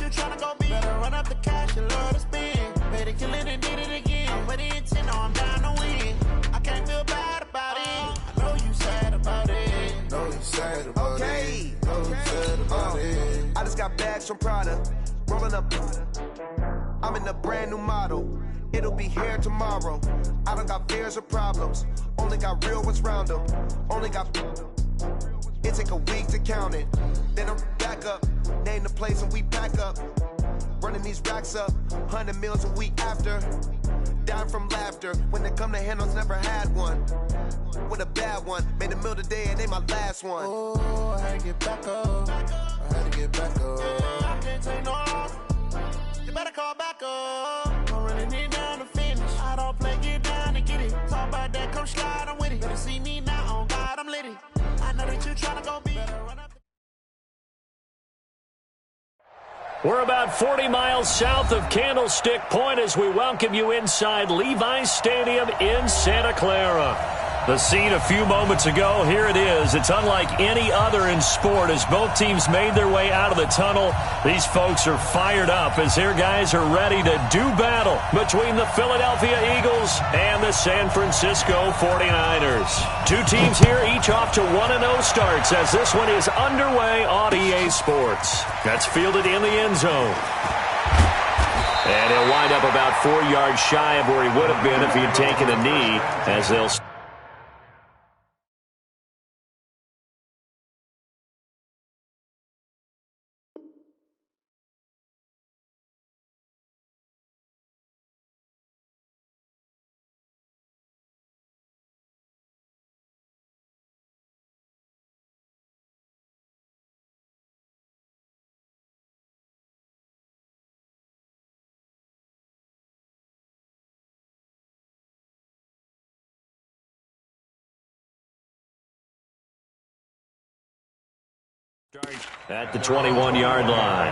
you tryna go be. Better run up the cash and love to spin. Better kill it and did it again. I'm with the intent, no, I'm down to win. I can't feel bad about it. I know you sad about it. Know you sad about it. Know you sad about it. I just got bags from Prada. Rolling up. I'm in a brand new model. It'll be here tomorrow. I don't got fears or problems. Only got real ones round them. Only got. It take a week to count it. Then I'm back up. Name the place and we pack up. Running these racks up. 100 meals a week after. Down from laughter. When it come to handles, never had one. With a bad one. Made a meal today and they my last one. Oh, I had to get back up. I had to get back up. I can't take no loss. You better call back up. I'm running it down to finish. I don't play, get down to get it. Talk about that, come slide, I'm with it. Better see me now, on God, I'm litty. I know that you tryna go be. Better run up. We're about 40 miles south of Candlestick Point as we welcome you inside Levi's Stadium in Santa Clara. The scene a few moments ago, here it is. It's unlike any other in sport as both teams made their way out of the tunnel. These folks are fired up as their guys are ready to do battle between the Philadelphia Eagles and the San Francisco 49ers. Two teams here, each off to 1-0 starts as this one is underway on EA Sports. That's fielded in the end zone. And he'll wind up about 4 yards shy of where he would have been if he had taken a knee as they'll... At the 21-yard line.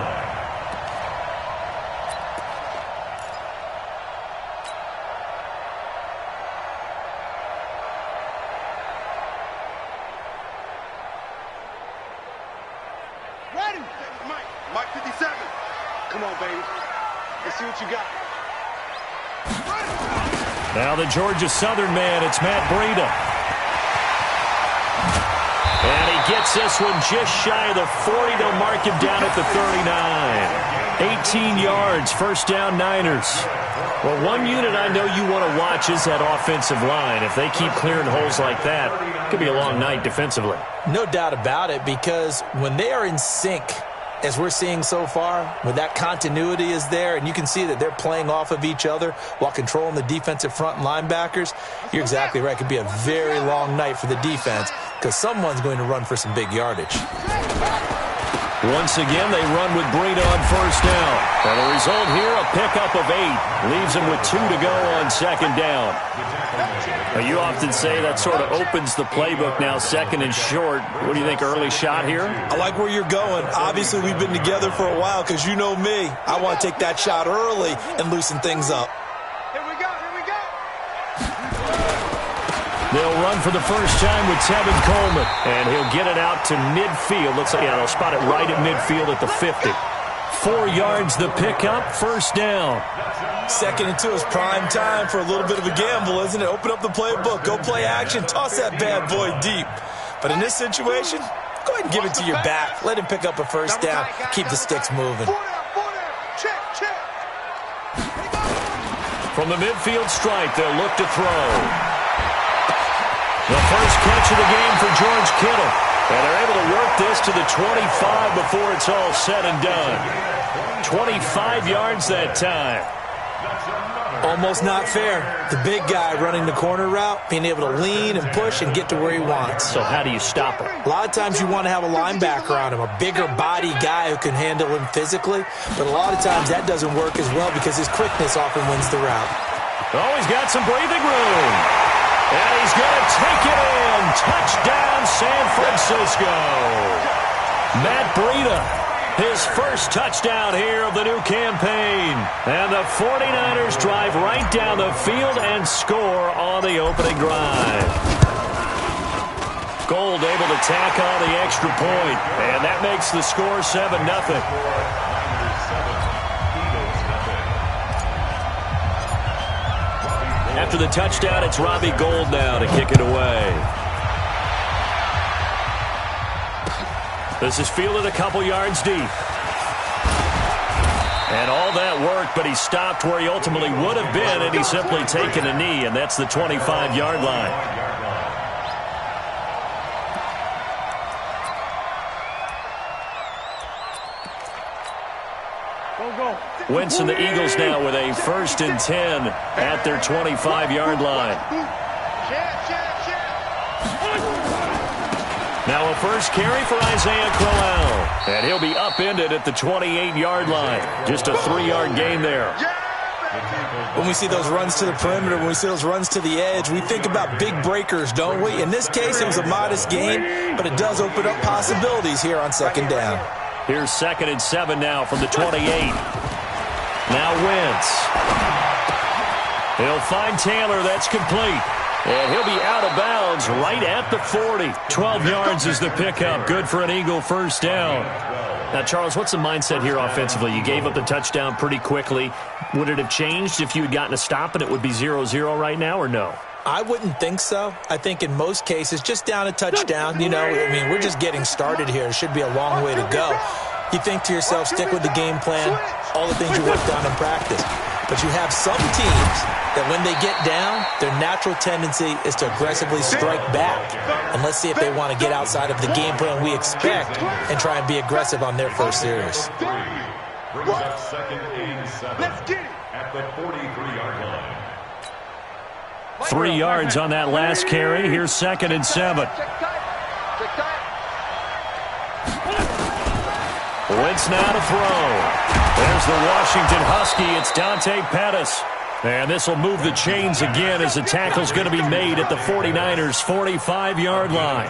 Ready? Mike 57. Come on, baby. Let's see what you got. Now the Georgia Southern man, it's Matt Breida. And he gets this one just shy of the 40. They'll mark him down at the 39. 18 yards, first down Niners. Well, one unit I know you want to watch is that offensive line. If they keep clearing holes like that, it could be a long night defensively. No doubt about it, because when they are in sync, as we're seeing so far, when that continuity is there and you can see that they're playing off of each other while controlling the defensive front linebackers, you're exactly right. It could be a very long night for the defense because someone's going to run for some big yardage. Once again, they run with Breida on first down. And the result here, a pickup of 8. Leaves them with 2 to go on second down. Now, you often say that sort of opens the playbook now, second and short. What do you think, early shot here? I like where you're going. Obviously, we've been together for a while because you know me. I want to take that shot early and loosen things up. They'll run for the first time with Tevin Coleman, and he'll get it out to midfield. Looks like, yeah, they'll spot it right at midfield at the 50. 4 yards the pickup, first down. 2nd and 2 is prime time for a little bit of a gamble, isn't it? Open up the playbook, go play action, toss that bad boy deep. But in this situation, go ahead and give it to your back. Let him pick up a first down, keep the sticks moving. From the midfield stripe, they'll look to throw. The first catch of the game for George Kittle. And they're able to work this to the 25 before it's all said and done. 25 yards that time. Almost not fair. The big guy running the corner route, being able to lean and push and get to where he wants. So how do you stop him? A lot of times you want to have a linebacker on him, a bigger body guy who can handle him physically. But a lot of times that doesn't work as well because his quickness often wins the route. Oh, he's got some breathing room. And he's going to take it in. Touchdown, San Francisco. Matt Breida, his first touchdown here of the new campaign. And the 49ers drive right down the field and score on the opening drive. Gold able to tack on the extra point. And that makes the score 7-0. after the touchdown, it's Robbie Gould now to kick it away. This is fielded a couple yards deep. And all that work, but he stopped where he ultimately would have been, and he's simply taken a knee, and that's the 25-yard line. Wentz and the Eagles now with a 1st and 10 at their 25-yard line. Now a first carry for Isaiah Crowell. And he'll be upended at the 28-yard line. Just a 3-yard gain there. When we see those runs to the perimeter, when we see those runs to the edge, we think about big breakers, don't we? In this case, it was a modest gain, but it does open up possibilities here on 2nd down. Here's 2nd and 7 now from the 28. Now Wentz. He'll find Taylor. That's complete. And he'll be out of bounds right at the 40. 12 yards is the pickup. Good for an Eagle 1st down. Now, Charles, what's the mindset here offensively? You gave up the touchdown pretty quickly. Would it have changed if you had gotten a stop and it would be 0-0 right now, or no? I wouldn't think so. I think in most cases, just down a touchdown, you know, I mean, we're just getting started here. It should be a long way to go. You think to yourself, stick with the game plan, all the things you worked on in practice. But you have some teams that when they get down, their natural tendency is to aggressively strike back. And let's see if they want to get outside of the game plan we expect and try and be aggressive on their first series. Let's get it. At the 43-yard line. 3 yards on that last carry. Here's 2nd and 7. Wentz now to throw. There's the Washington Husky. It's Dante Pettis. And this will move the chains again as the tackle's going to be made at the 49ers' 45-yard line.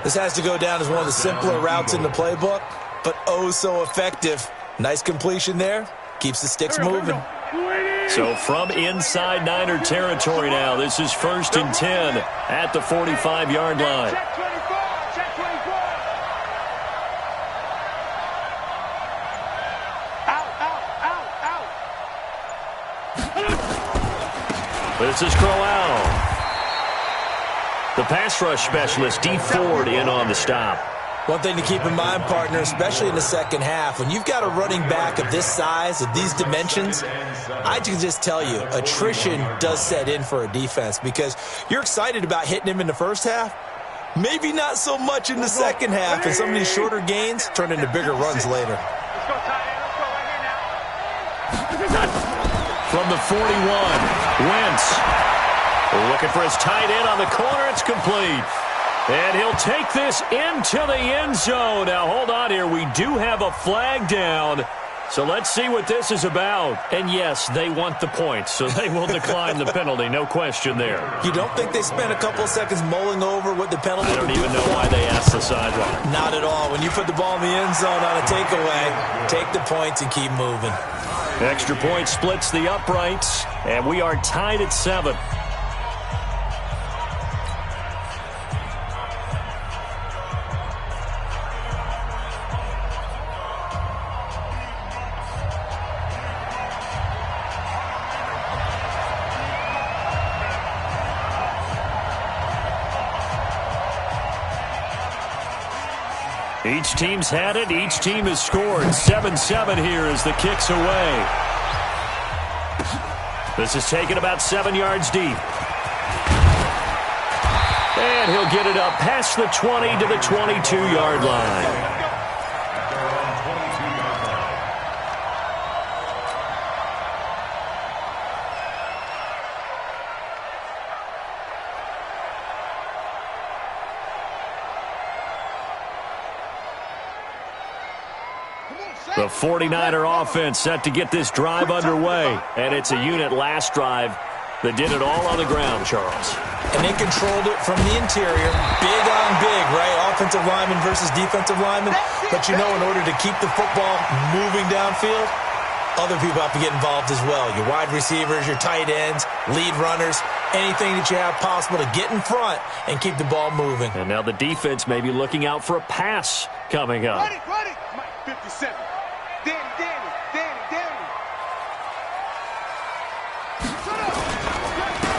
This has to go down as one of the simpler routes in the playbook, but oh so effective. Nice completion there. Keeps the sticks moving. So from inside Niner territory now, this is 1st and 10 at the 45-yard line. This is Crowell. The pass rush specialist, Dee Ford, in on the stop. One thing to keep in mind, partner, especially in the second half, when you've got a running back of this size, of these dimensions, I can just tell you, attrition does set in for a defense because you're excited about hitting him in the first half, maybe not so much in the second half, and some of these shorter gains turn into bigger runs later. From the 41, Wentz looking for his tight end on the corner. It's complete. And he'll take this into the end zone. Now, hold on here. We do have a flag down. So let's see what this is about. And, yes, they want the points, so they will decline the penalty. No question there. You don't think they spent a couple of seconds mulling over what the penalty I don't even know why they asked the sideline. Not at all. When you put the ball in the end zone on a takeaway, take the points and keep moving. Extra point splits the uprights, and we are tied at 7. Each team's had it. Each team has scored. 7-7 here as the kick's away. This is taken about 7 yards deep. And he'll get it up past the 20 to the 22-yard line. The 49er offense set to get this drive underway. And it's a unit last drive that did it all on the ground, Charles. And they controlled it from the interior. Big on big, right? Offensive lineman versus defensive lineman. But you know, in order to keep the football moving downfield, other people have to get involved as well. Your wide receivers, your tight ends, lead runners, anything that you have possible to get in front and keep the ball moving. And now the defense may be looking out for a pass coming up. Run it. Mike 57. Danny.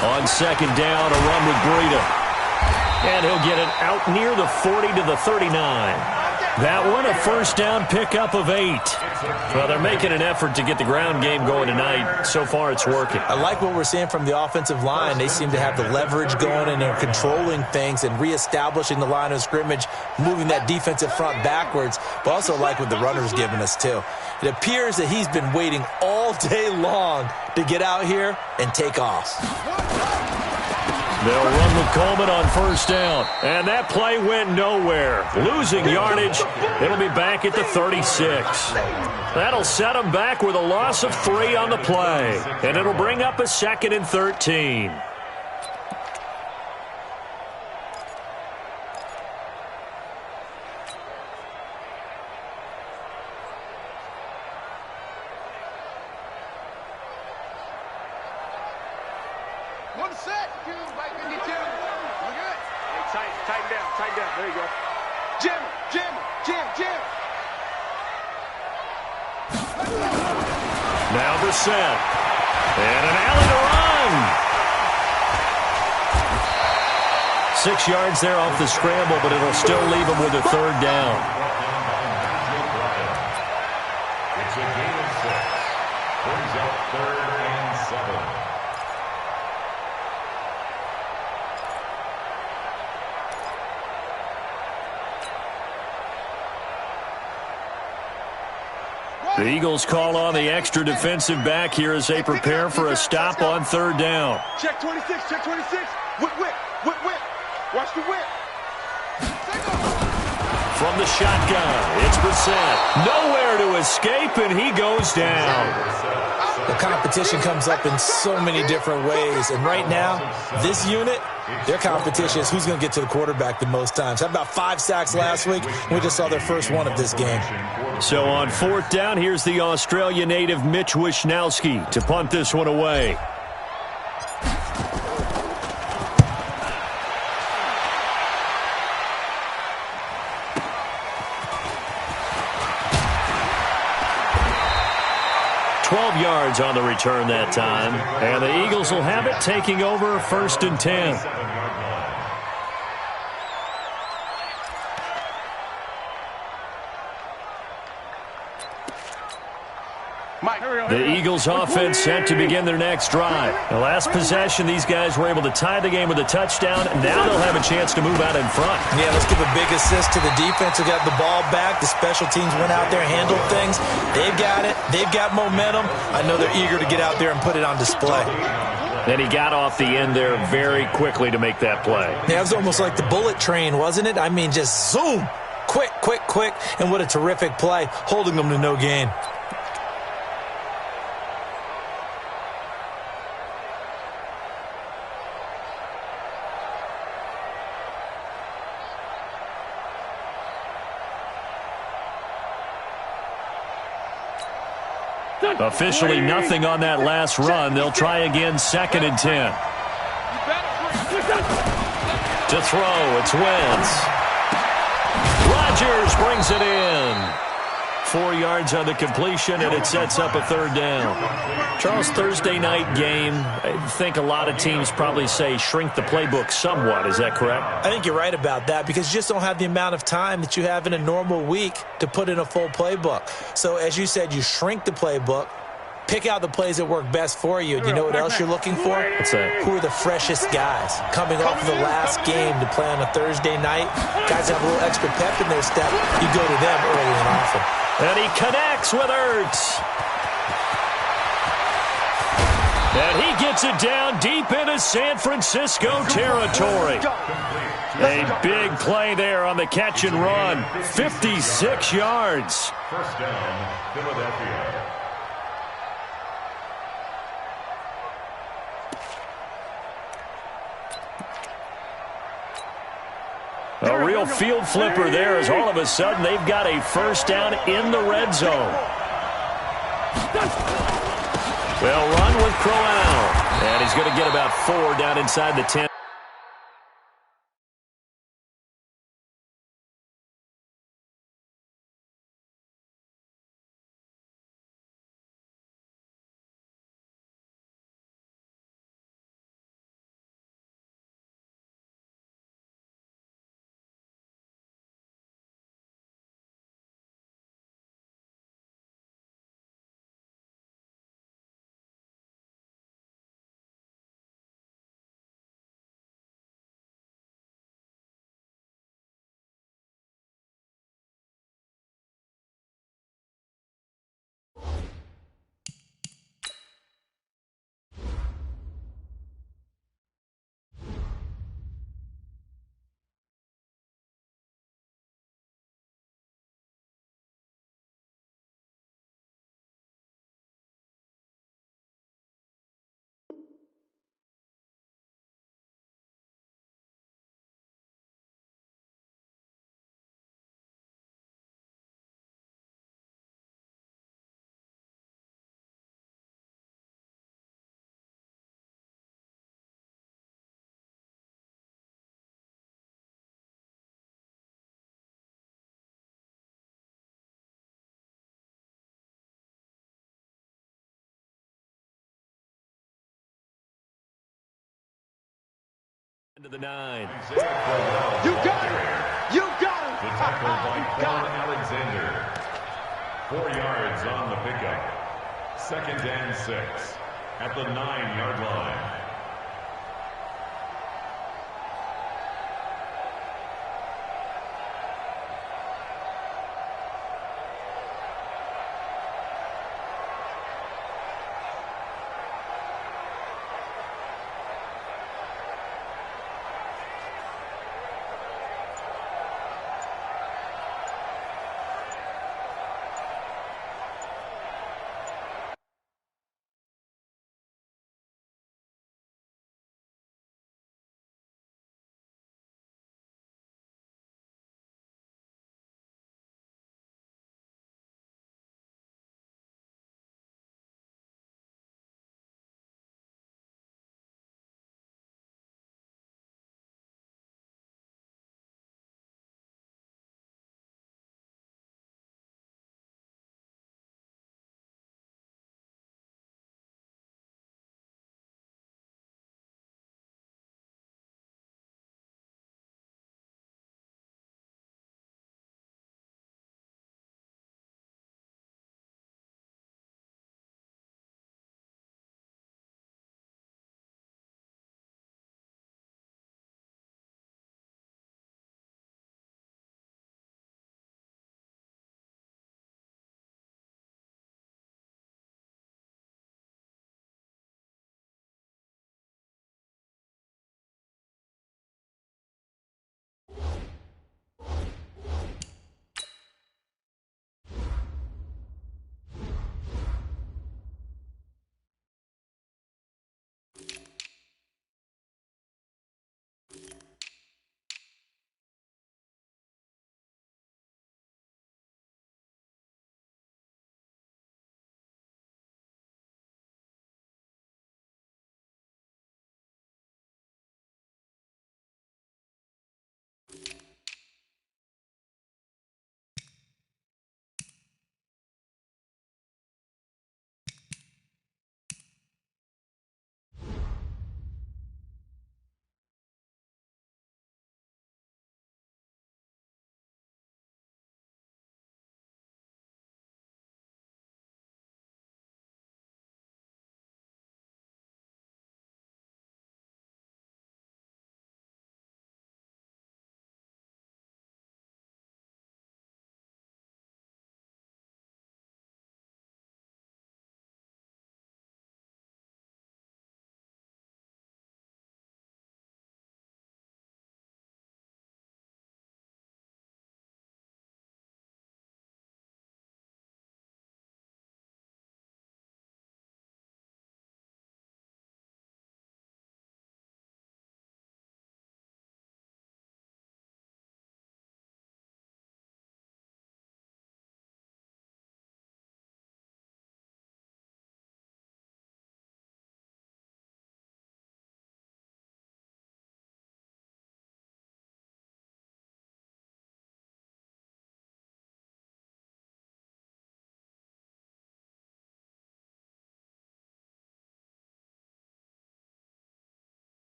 On second down, a run with Breida. And he'll get it out near the 40 to the 39. That one, a first down pickup of 8. Well, they're making an effort to get the ground game going tonight. So far, it's working. I like what we're seeing from the offensive line. They seem to have the leverage going, and they're controlling things and reestablishing the line of scrimmage, moving that defensive front backwards, but also like what the runner's giving us, too. It appears that he's been waiting all day long to get out here and take off. They'll run with Coleman on first down. And that play went nowhere. Losing yardage. It'll be back at the 36. That'll set them back with a loss of 3 on the play. And it'll bring up a 2nd and 13. One set. 2 by 52. Look good. Hey, tighten down. Tighten down. There you go. Jam. Now Brissett. And an alley to run. 6 yards there off the scramble, but it'll still leave him with a 3rd down. It's a gain of 6. Brings up 3rd and 7. The Eagles call on the extra defensive back here as they prepare for a stop on 3rd down. Check 26. Check 26. Whip. Watch the whip. From the shotgun, it's Brissett. Nowhere to escape, and he goes down. The competition comes up in so many different ways. And right now, this unit, their competition is who's going to get to the quarterback the most times. How about 5 sacks last week? We just saw their first one of this game. So on 4th down, here's the Australia native Mitch Wishnowsky to punt this one away. Yards on the return that time, and the Eagles will have it, taking over 1st and 10. The Eagles offense set to begin their next drive. The last possession, these guys were able to tie the game with a touchdown. Now they'll have a chance to move out in front. Yeah, let's give a big assist to the defense who got the ball back. The special teams went out there and handled things. They've got it. They've got momentum. I know they're eager to get out there and put it on display. And he got off the end there very quickly to make that play. Yeah, it was almost like the bullet train, wasn't it? I mean, just zoom. Quick. And what a terrific play, holding them to no gain. Officially nothing on that last run. They'll try again, 2nd and 10. To throw, it's Wentz. Rodgers brings it in. 4 yards on the completion, and it sets up a 3rd down. Charles, Thursday night game, I think a lot of teams probably say shrink the playbook somewhat. Is that correct? I think you're right about that because you just don't have the amount of time that you have in a normal week to put in a full playbook. So as you said, you shrink the playbook, pick out the plays that work best for you. And you know what else you're looking for? What's that? Who are the freshest guys coming off of the last game to play on a Thursday night? Guys have a little extra pep in their step. You go to them early and often. And he connects with Ertz. And he gets it down deep into San Francisco territory. A big play there on the catch and run. 56 yards. First down, Philadelphia. A real field flipper there as all of a sudden they've got a first down in the red zone. They'll run with Crowell. And he's going to get about 4 down inside the 10. Into the 9. You got it! You got it! The tackle by Kwon Alexander. 4 yards on the pickup. 2nd and 6 at the 9-yard line.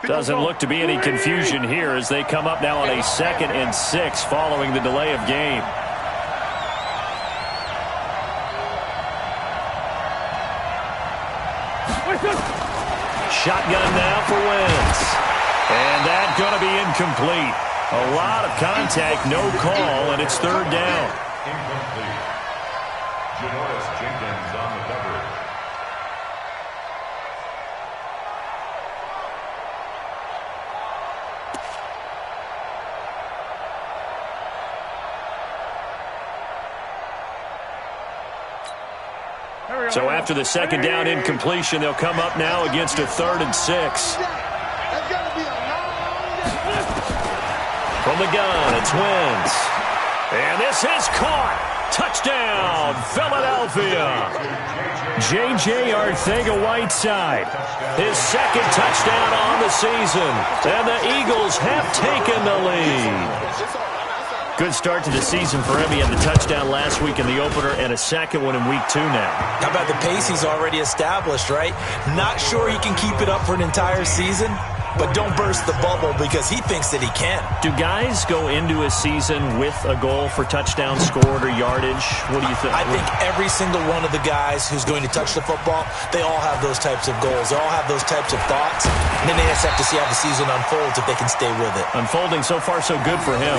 Doesn't look to be any confusion here as they come up now on a 2nd and 6 following the delay of game. Shotgun now for Wentz. And that's going to be incomplete. A lot of contact, no call, and it's 3rd down. Incomplete. Janoris Jenkins on the coverage. So after the 2nd down incompletion, they'll come up now against a 3rd and 6. From the gun, it's Wentz. And this is caught. Touchdown, Philadelphia. J.J. Arcega-Whiteside, his 2nd touchdown on the season. And the Eagles have taken the lead. Good start to the season for him. He had the touchdown last week in the opener and a 2nd one in week 2 now. How about the pace he's already established, right? Not sure he can keep it up for an entire season, but don't burst the bubble because he thinks that he can. Do guys go into a season with a goal for touchdown scored or yardage? What do you think? I think every single one of the guys who's going to touch the football, they all have those types of goals. They all have those types of thoughts. And then they just have to see how the season unfolds if they can stay with it. Unfolding so far so good for him.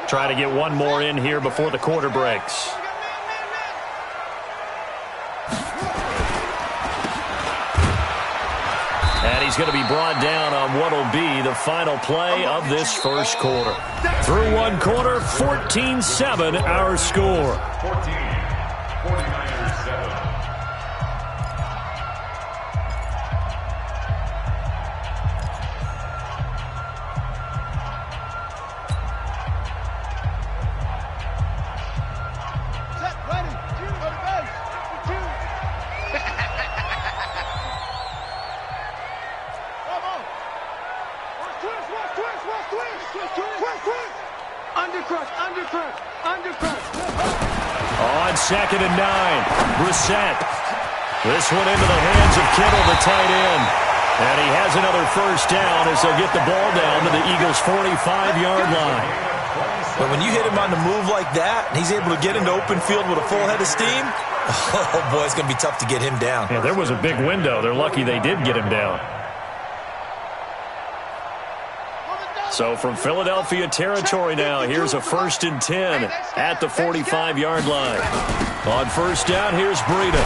Try to get one more in here before the quarter breaks. And he's going to be brought down on what will be the final play of this first quarter. Through one quarter, 14-7 our score. 14, 49ers 7. On 2nd and 9, Brissett. This one into the hands of Kittle, the tight end. And he has another first down as they'll get the ball down to the Eagles' 45-yard line. But when you hit him on the move like that, and he's able to get into open field with a full head of steam, oh boy, it's going to be tough to get him down. Yeah, there was a big window. They're lucky they did get him down. So from Philadelphia territory now, here's a 1st and 10 at the 45-yard line. On first down, here's Breida.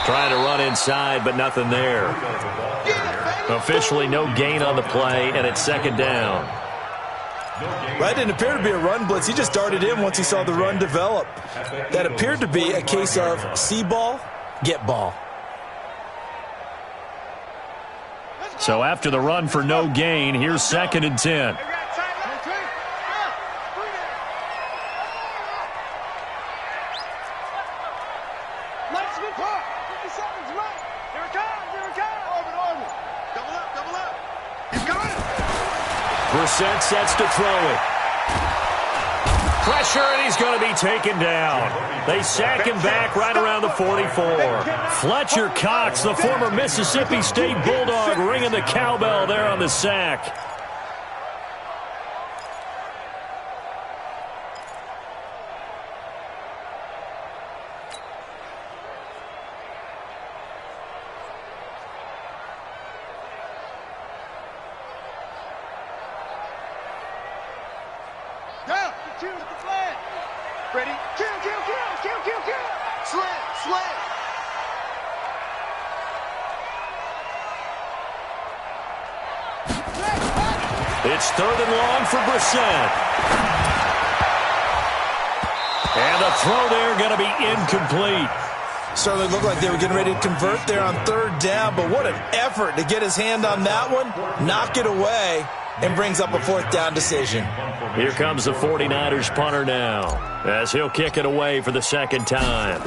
Trying to run inside, but nothing there. Officially no gain on the play, and it's 2nd down. That didn't appear to be a run blitz. He just darted in once he saw the run develop. That appeared to be a case of see ball, get ball. So after the run for no gain, here's 2nd and 10. Brissett sets to throw it. Pressure, and he's going to be taken down. They sack him back right around the 44. Fletcher Cox, the former Mississippi State Bulldog, ringing the cowbell there on the sack. Ready? Kill. Slam. It's 3rd and long for Brissett. And the throw there going to be incomplete. Certainly looked like they were getting ready to convert there on 3rd down, but what an effort to get his hand on that one, knock it away, and brings up a 4th down decision. Here comes the 49ers punter now, as he'll kick it away for the 2nd time.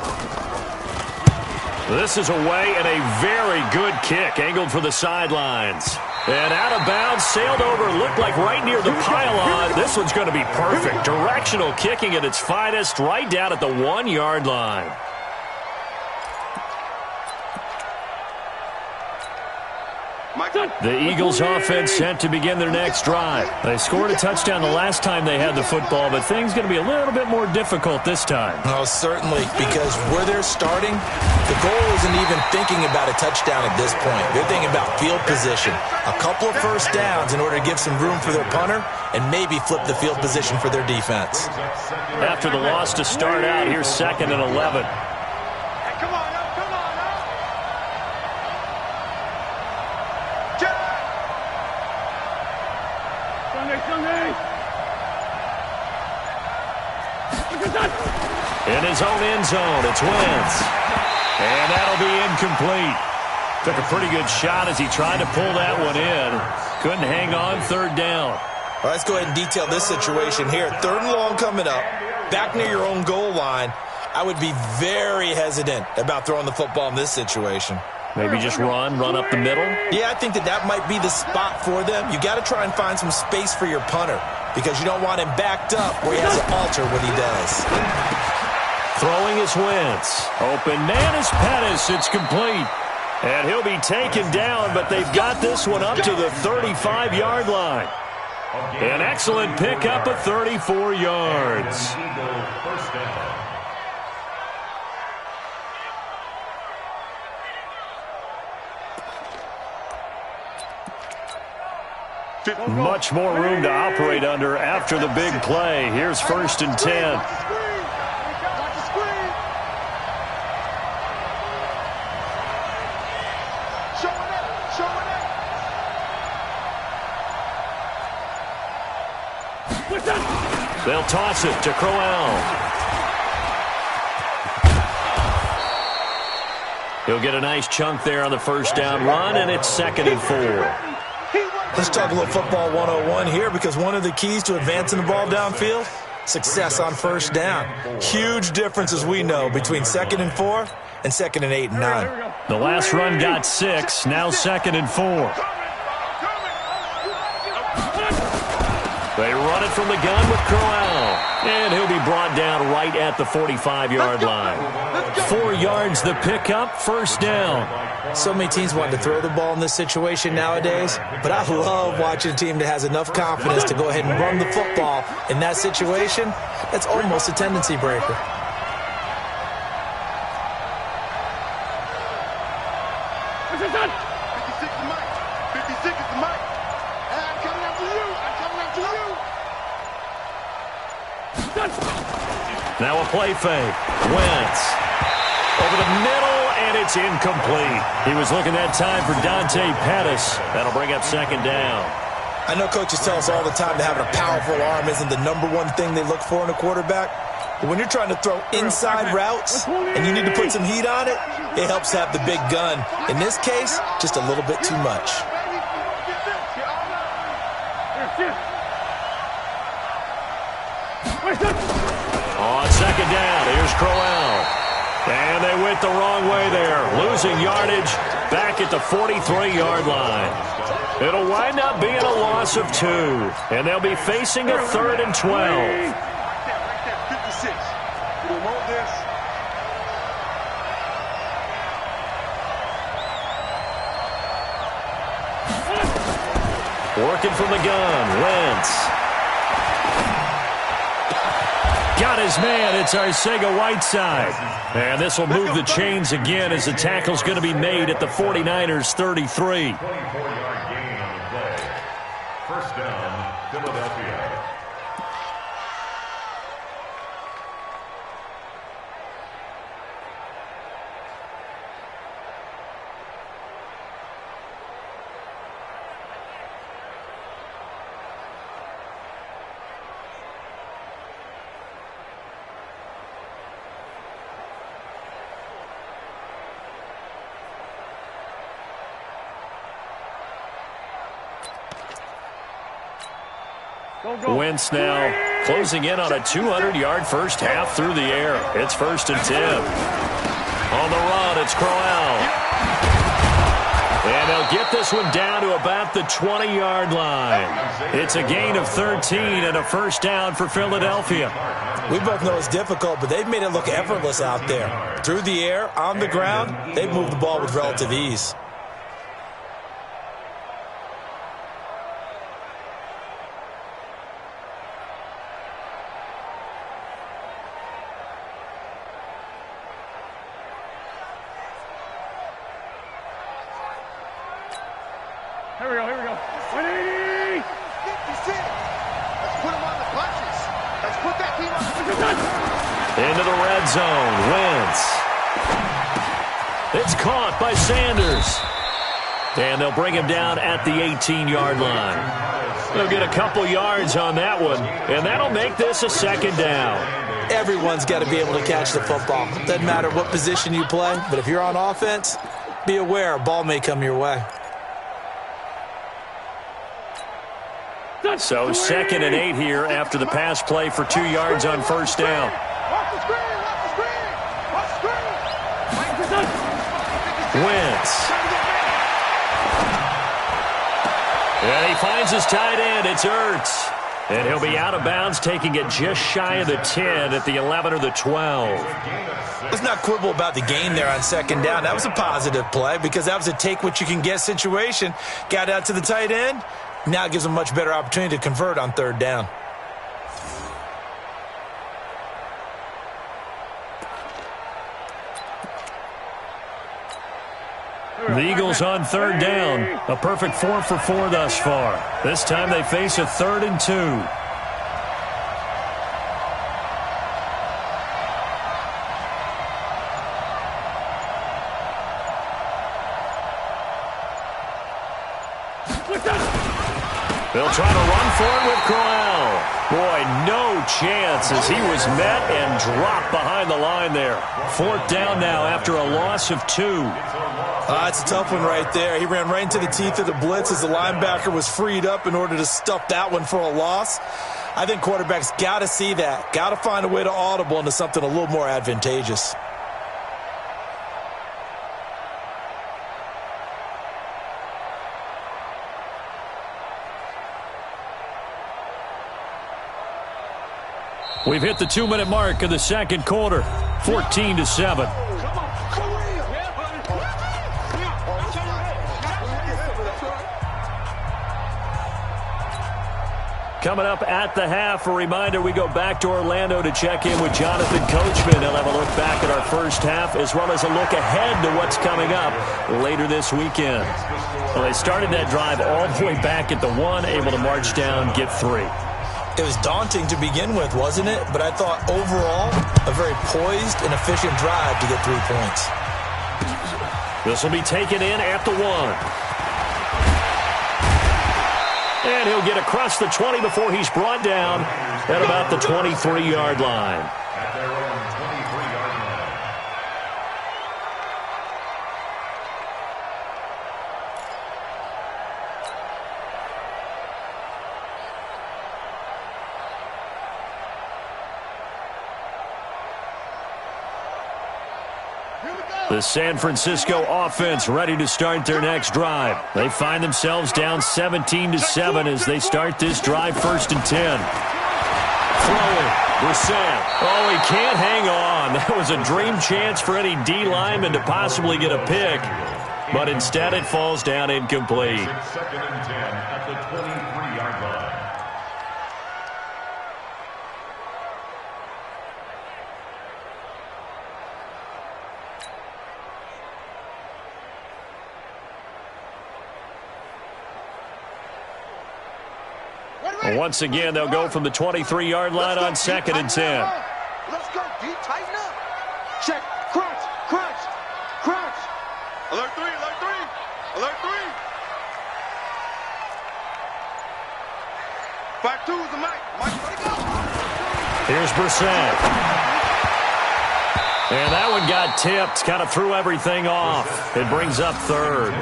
This is away, and a very good kick, angled for the sidelines. And out of bounds, sailed over, looked like right near the pylon. This one's going to be perfect. Directional kicking at its finest, right down at the 1-yard line. The Eagles offense set to begin their next drive. They scored a touchdown the last time they had the football, but things going to be a little bit more difficult this time. Oh, certainly, because where they're starting, the goal isn't even thinking about a touchdown at this point. They're thinking about field position, a couple of first downs in order to give some room for their punter and maybe flip the field position for their defense. After the loss to start out, here's 2nd and 11. In his own end zone, it's Wentz. And that'll be incomplete. Took a pretty good shot as he tried to pull that one in. Couldn't hang on 3rd down. Well, let's go ahead and detail this situation here. 3rd and long coming up, back near your own goal line. I would be very hesitant about throwing the football in this situation. Maybe just run up the middle? Yeah, I think that might be the spot for them. You got to try and find some space for your punter because you don't want him backed up where he has to alter what he does. Throwing is Wentz. Open man is Pettis. It's complete. And he'll be taken down, but they've got this one up to the 35-yard line. An excellent pickup of 34 yards. First down. Much more room to operate under after the big play. Here's 1st and 10. They'll toss it to Crowell. He'll get a nice chunk there on the 1st down run, and it's 2nd and 4. Let's talk a little football 101 here because one of the keys to advancing the ball downfield, success on 1st down. Huge difference, as we know, between 2nd and 4 and 2nd and 8 and 9. The last run got 6, now 2nd and 4. They run it from the gun with Crowell. And he'll be brought down right at the 45-yard line. 4 yards the pickup, 1st down. So many teams want to throw the ball in this situation nowadays, but I love watching a team that has enough confidence to go ahead and run the football in that situation. That's almost a tendency breaker. Now a play fake. Wentz over the middle, and it's incomplete. He was looking that time for Dante Pettis. That'll bring up 2nd down. I know coaches tell us all the time that having a powerful arm isn't the #1 thing they look for in a quarterback. But when you're trying to throw inside routes and you need to put some heat on it, it helps to have the big gun. In this case, just a little bit too much. On 2nd down, here's Crowell. And they went the wrong way there, losing yardage back at the 43-yard line. It'll wind up being a loss of 2, and they'll be facing a 3rd and 12. Working from the gun, Wentz. Got his man. It's Arcega-Whiteside. And this will move the chains again as the tackle's going to be made at the 49ers' 33. 24-yard gain on the play. 1st down, Philadelphia. Wentz now closing in on a 200-yard first half through the air. It's 1st and 10. On the run, it's Crowell. And they'll get this one down to about the 20-yard line. It's a gain of 13 and a first down for Philadelphia. We both know it's difficult, but they've made it look effortless out there. Through the air, on the ground, they've moved the ball with relative ease. Here we go. 180! 56! Let's put him on the punches. Let's put that team on the Into the red zone. Wentz. It's caught by Sanders. And they'll bring him down at the 18-yard line. They'll get a couple yards on that one, and that'll make this a second down. Everyone's got to be able to catch the football. Doesn't matter what position you play, but if you're on offense, be aware a ball may come your way. So 2nd and 8 here after the pass play for 2 yards on first down. Wentz. And he finds his tight end. It's Ertz. And he'll be out of bounds, taking it just shy of the 10 at the 11 or the 12. Let's not quibble about the gain there on second down. That was a positive play because that was a take-what-you-can-get situation. Got out to the tight end. Now it gives them a much better opportunity to convert on third down. The Eagles on third down. A perfect 4 for 4 thus far. This time they face a 3rd and 2. They'll try to run for it with Crowell. Boy, no chance as he was met and dropped behind the line there. 4th down now after a loss of 2. It's a tough one right there. He ran right into the teeth of the blitz as the linebacker was freed up in order to stuff that one for a loss. I think quarterbacks got to see that. Got to find a way to audible into something a little more advantageous. We've hit the 2-minute mark of the second quarter. 14-7. Coming up at the half, a reminder, we go back to Orlando to check in with Jonathan Coachman. He'll have a look back at our first half as well as a look ahead to what's coming up later this weekend. Well, they started that drive all the way back at the 1, able to march down, get 3. It was daunting to begin with, wasn't it? But I thought overall, a very poised and efficient drive to get 3 points. This will be taken in at the 1. And he'll get across the 20 before he's brought down at about the 23-yard line. At their own 23-yard line. The San Francisco offense ready to start their next drive. They find themselves down 17-7 as they start this drive, 1st and 10. Throwing, Brissett. Oh, he can't hang on. That was a dream chance for any D lineman to possibly get a pick, but instead it falls down incomplete. 2nd and 10 at the 23-yard line. Once again, they'll go from the 23-yard line on 2nd and 10. Let's go, D. Tighten up. Check. Crunch. Alert 3. Alert 3. 5-2 is the mic. Mike's ready to go. Here's Brissett. And that one got tipped, kind of threw everything off. It brings up 3rd.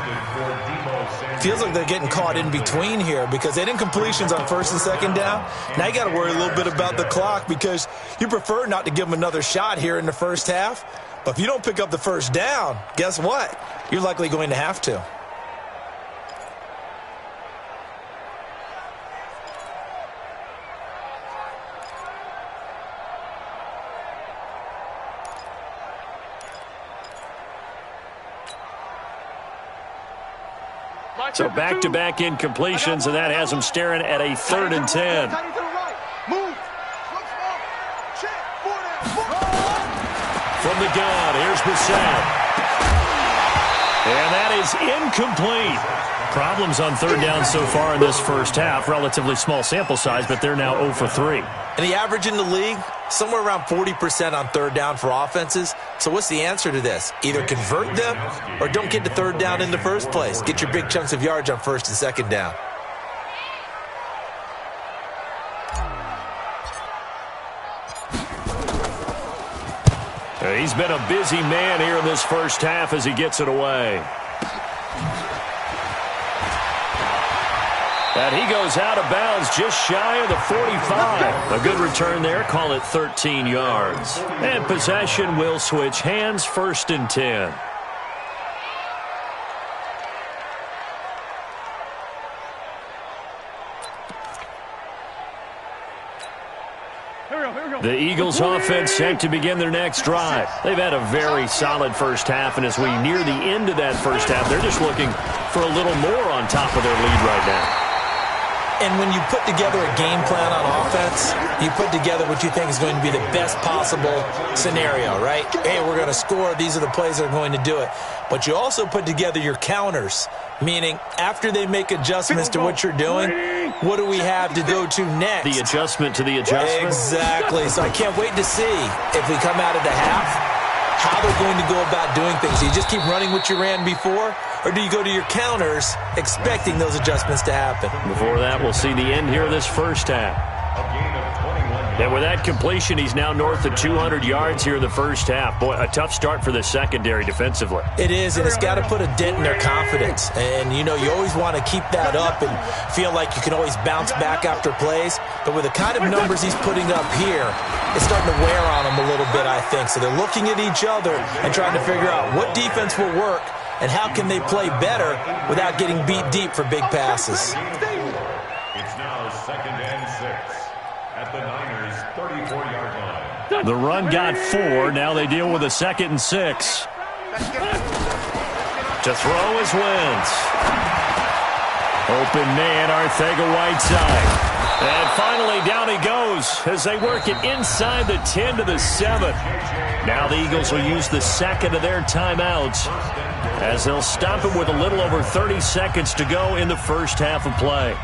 Feels like they're getting caught in between here because they didn't completions on 1st and 2nd down. Now you got to worry a little bit about the clock because you prefer not to give them another shot here in the first half. But if you don't pick up the 1st down, guess what? You're likely going to have to. So back-to-back incompletions, and that has them staring at a 3rd and 10. From the gun, here's Brissett. And that is incomplete. Problems on 3rd down so far in this first half. Relatively small sample size, but they're now 0 for 3. And the average in the league, somewhere around 40% on 3rd down for offenses. So what's the answer to this? Either convert them or don't get to 3rd down in the first place. Get your big chunks of yards on 1st and 2nd down. He's been a busy man here in this first half as he gets it away. And he goes out of bounds just shy of the 45. A good return there. Call it 13 yards. And possession will switch hands, 1st and 10. The Eagles offense set to begin their next drive. They've had a very solid first half, and as we near the end of that first half, they're just looking for a little more on top of their lead right now. And when you put together a game plan on offense, you put together what you think is going to be the best possible scenario, right? Hey, we're going to score. These are the plays that are going to do it. But you also put together your counters, meaning after they make adjustments to what you're doing, what do we have to go to next? The adjustment to the adjustment? Exactly. So I can't wait to see if we come out of the half, how they're going to go about doing things. Do you just keep running what you ran before, or do you go to your counters expecting those adjustments to happen? Before that, we'll see the end here of this first half. And with that completion, he's now north of 200 yards here in the first half. Boy, a tough start for the secondary defensively. It is, and it's got to put a dent in their confidence. And, you know, you always want to keep that up and feel like you can always bounce back after plays. But with the kind of numbers he's putting up here, it's starting to wear on them a little bit, I think. So they're looking at each other and trying to figure out what defense will work and how can they play better without getting beat deep for big passes. It's now 2nd and 6 at the Niners' 34-yard line. The run got 4. Now they deal with a 2nd and 6. To throw is Wentz. Open man, Arcega-Whiteside. And finally, down he goes as they work it inside the 10 to the 7. Now the Eagles will use the 2nd of their timeouts as they'll stop him with a little over 30 seconds to go in the first half of play.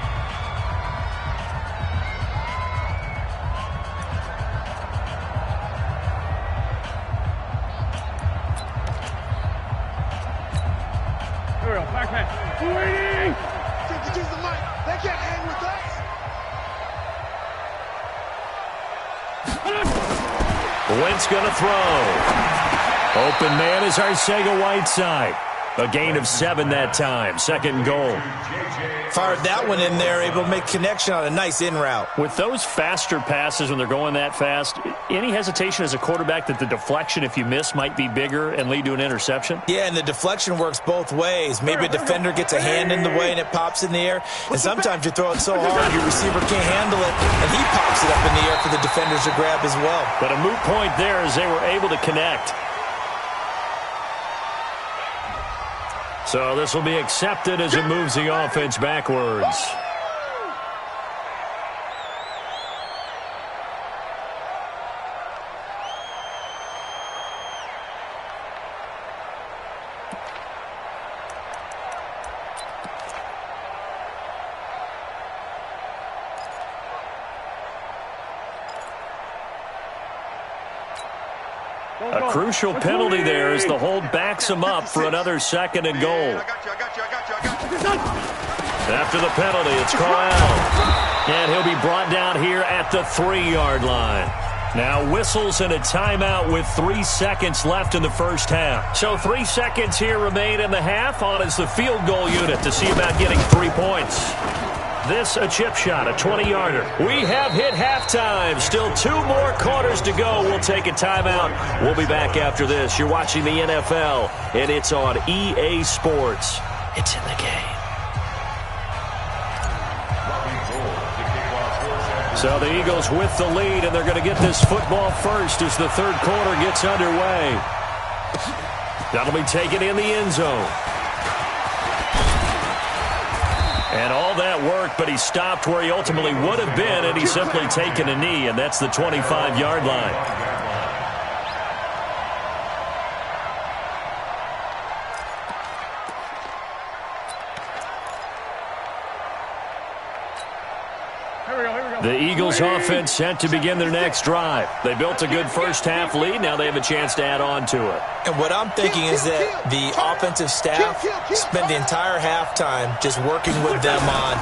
Wentz going to throw. Open man is Arcega-Whiteside. A gain of 7 that time. 2nd and goal. Fired that one in there, able to make connection on a nice in route. With those faster passes when they're going that fast, any hesitation as a quarterback that the deflection, if you miss, might be bigger and lead to an interception? Yeah, and the deflection works both ways. Maybe a defender gets a hand in the way and it pops in the air. And sometimes you throw it so hard your receiver can't handle it, and he pops it up in the air for the defenders to grab as well. But a moot point there as they were able to connect. So this will be accepted as it moves the offense backwards. A crucial penalty there as the hold backs him up for another 2nd and goal. After the penalty, it's Corral. And he'll be brought down here at the 3-yard line. Now whistles and a timeout with 3 seconds left in the first half. So 3 seconds here remain in the half. On is the field goal unit to see about getting 3 points. This a chip shot, a 20-yarder. We have hit halftime. Still 2 more quarters to go. We'll take a timeout. We'll be back after this. You're watching the NFL, and it's on EA Sports. It's in the game. So the Eagles with the lead, and they're going to get this football first as the 3rd quarter gets underway. That'll be taken in the end zone. And all that work, but he stopped where he ultimately would have been, and he's simply taken a knee, and that's the 25-yard line. The Eagles offense set to begin their next drive. They built a good first-half lead. Now they have a chance to add on to it. And what I'm thinking is that the offensive staff spent the entire halftime just working with them on,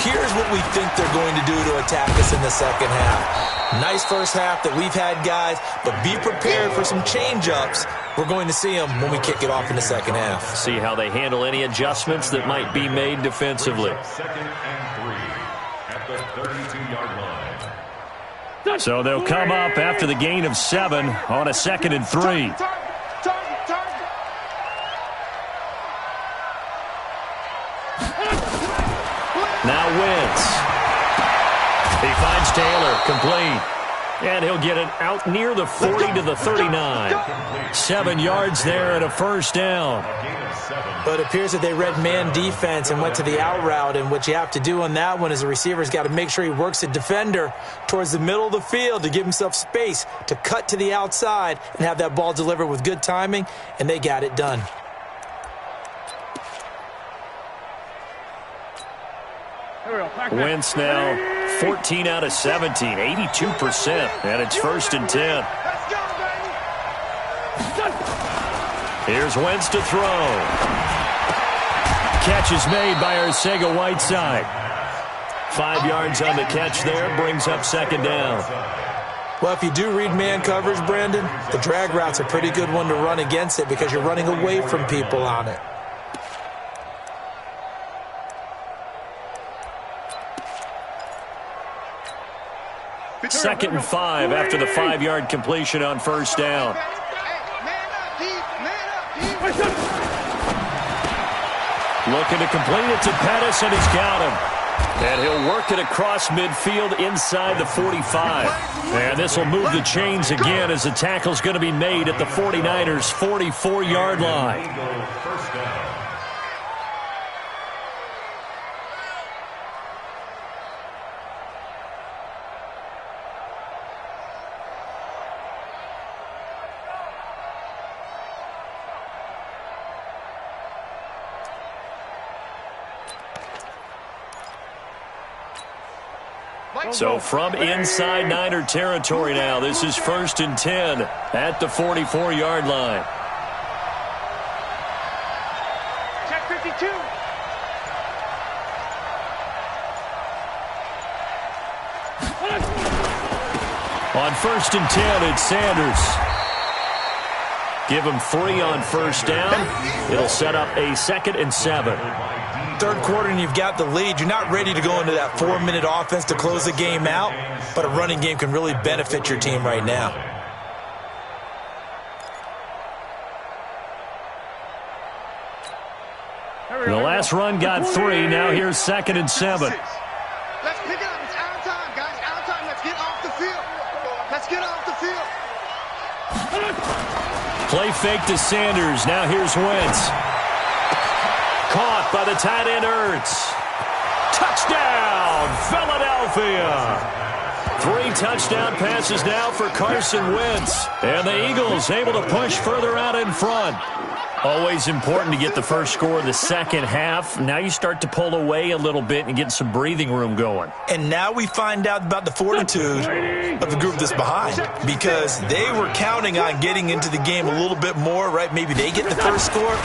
here's what we think they're going to do to attack us in the second half. Nice first half that we've had, guys, but be prepared for some change-ups. We're going to see them when we kick it off in the second half. See how they handle any adjustments that might be made defensively. Second and 3 at the 32-yard line. So they'll come up after the gain of 7 on a 2nd and 3. Now Wentz. He finds Taylor, complete. And he'll get it out near the 40 to the 39. 7 yards there and a first down. But it appears that they read man defense and went to the out route, and what you have to do on that one is the receiver's got to make sure he works the defender towards the middle of the field to give himself space to cut to the outside and have that ball delivered with good timing, and they got it done. Wentz now 14 out of 17, 82%, and it's 1st and 10. Here's Wentz to throw. Catch is made by Arcega-Whiteside. 5 yards on the catch there, brings up 2nd down. Well, if you do read man coverage, Brandon, the drag route's a pretty good one to run against it because you're running away from people on it. Second and 5 after the 5-yard completion on first down. Looking to complete it to Pettis, and he's got him. And he'll work it across midfield inside the 45. And this will move the chains again as the tackle's going to be made at the 49ers' 44-yard line. First down. So from inside Niner territory now, this is 1st and 10 at the 44-yard line. Check 52. On 1st and 10, it's Sanders. Give him 3 on first down. It'll set up a 2nd and 7. Third quarter and you've got the lead. You're not ready to go into that 4-minute offense to close the game out, but a running game can really benefit your team right now. The last run got 3. Now here's 2nd and 7. Let's pick it up. It's out of time, guys. Out of time. Let's get off the field. Let's get off the field. Play fake to Sanders. Now here's Wentz. Caught by the tight end Ertz. Touchdown, Philadelphia. 3 touchdown passes now for Carson Wentz. And the Eagles able to push further out in front. Always important to get the first score of the second half. Now you start to pull away a little bit and get some breathing room going. And now we find out about the fortitude of the group that's behind, because they were counting on getting into the game a little bit more, right? Maybe they get the first score.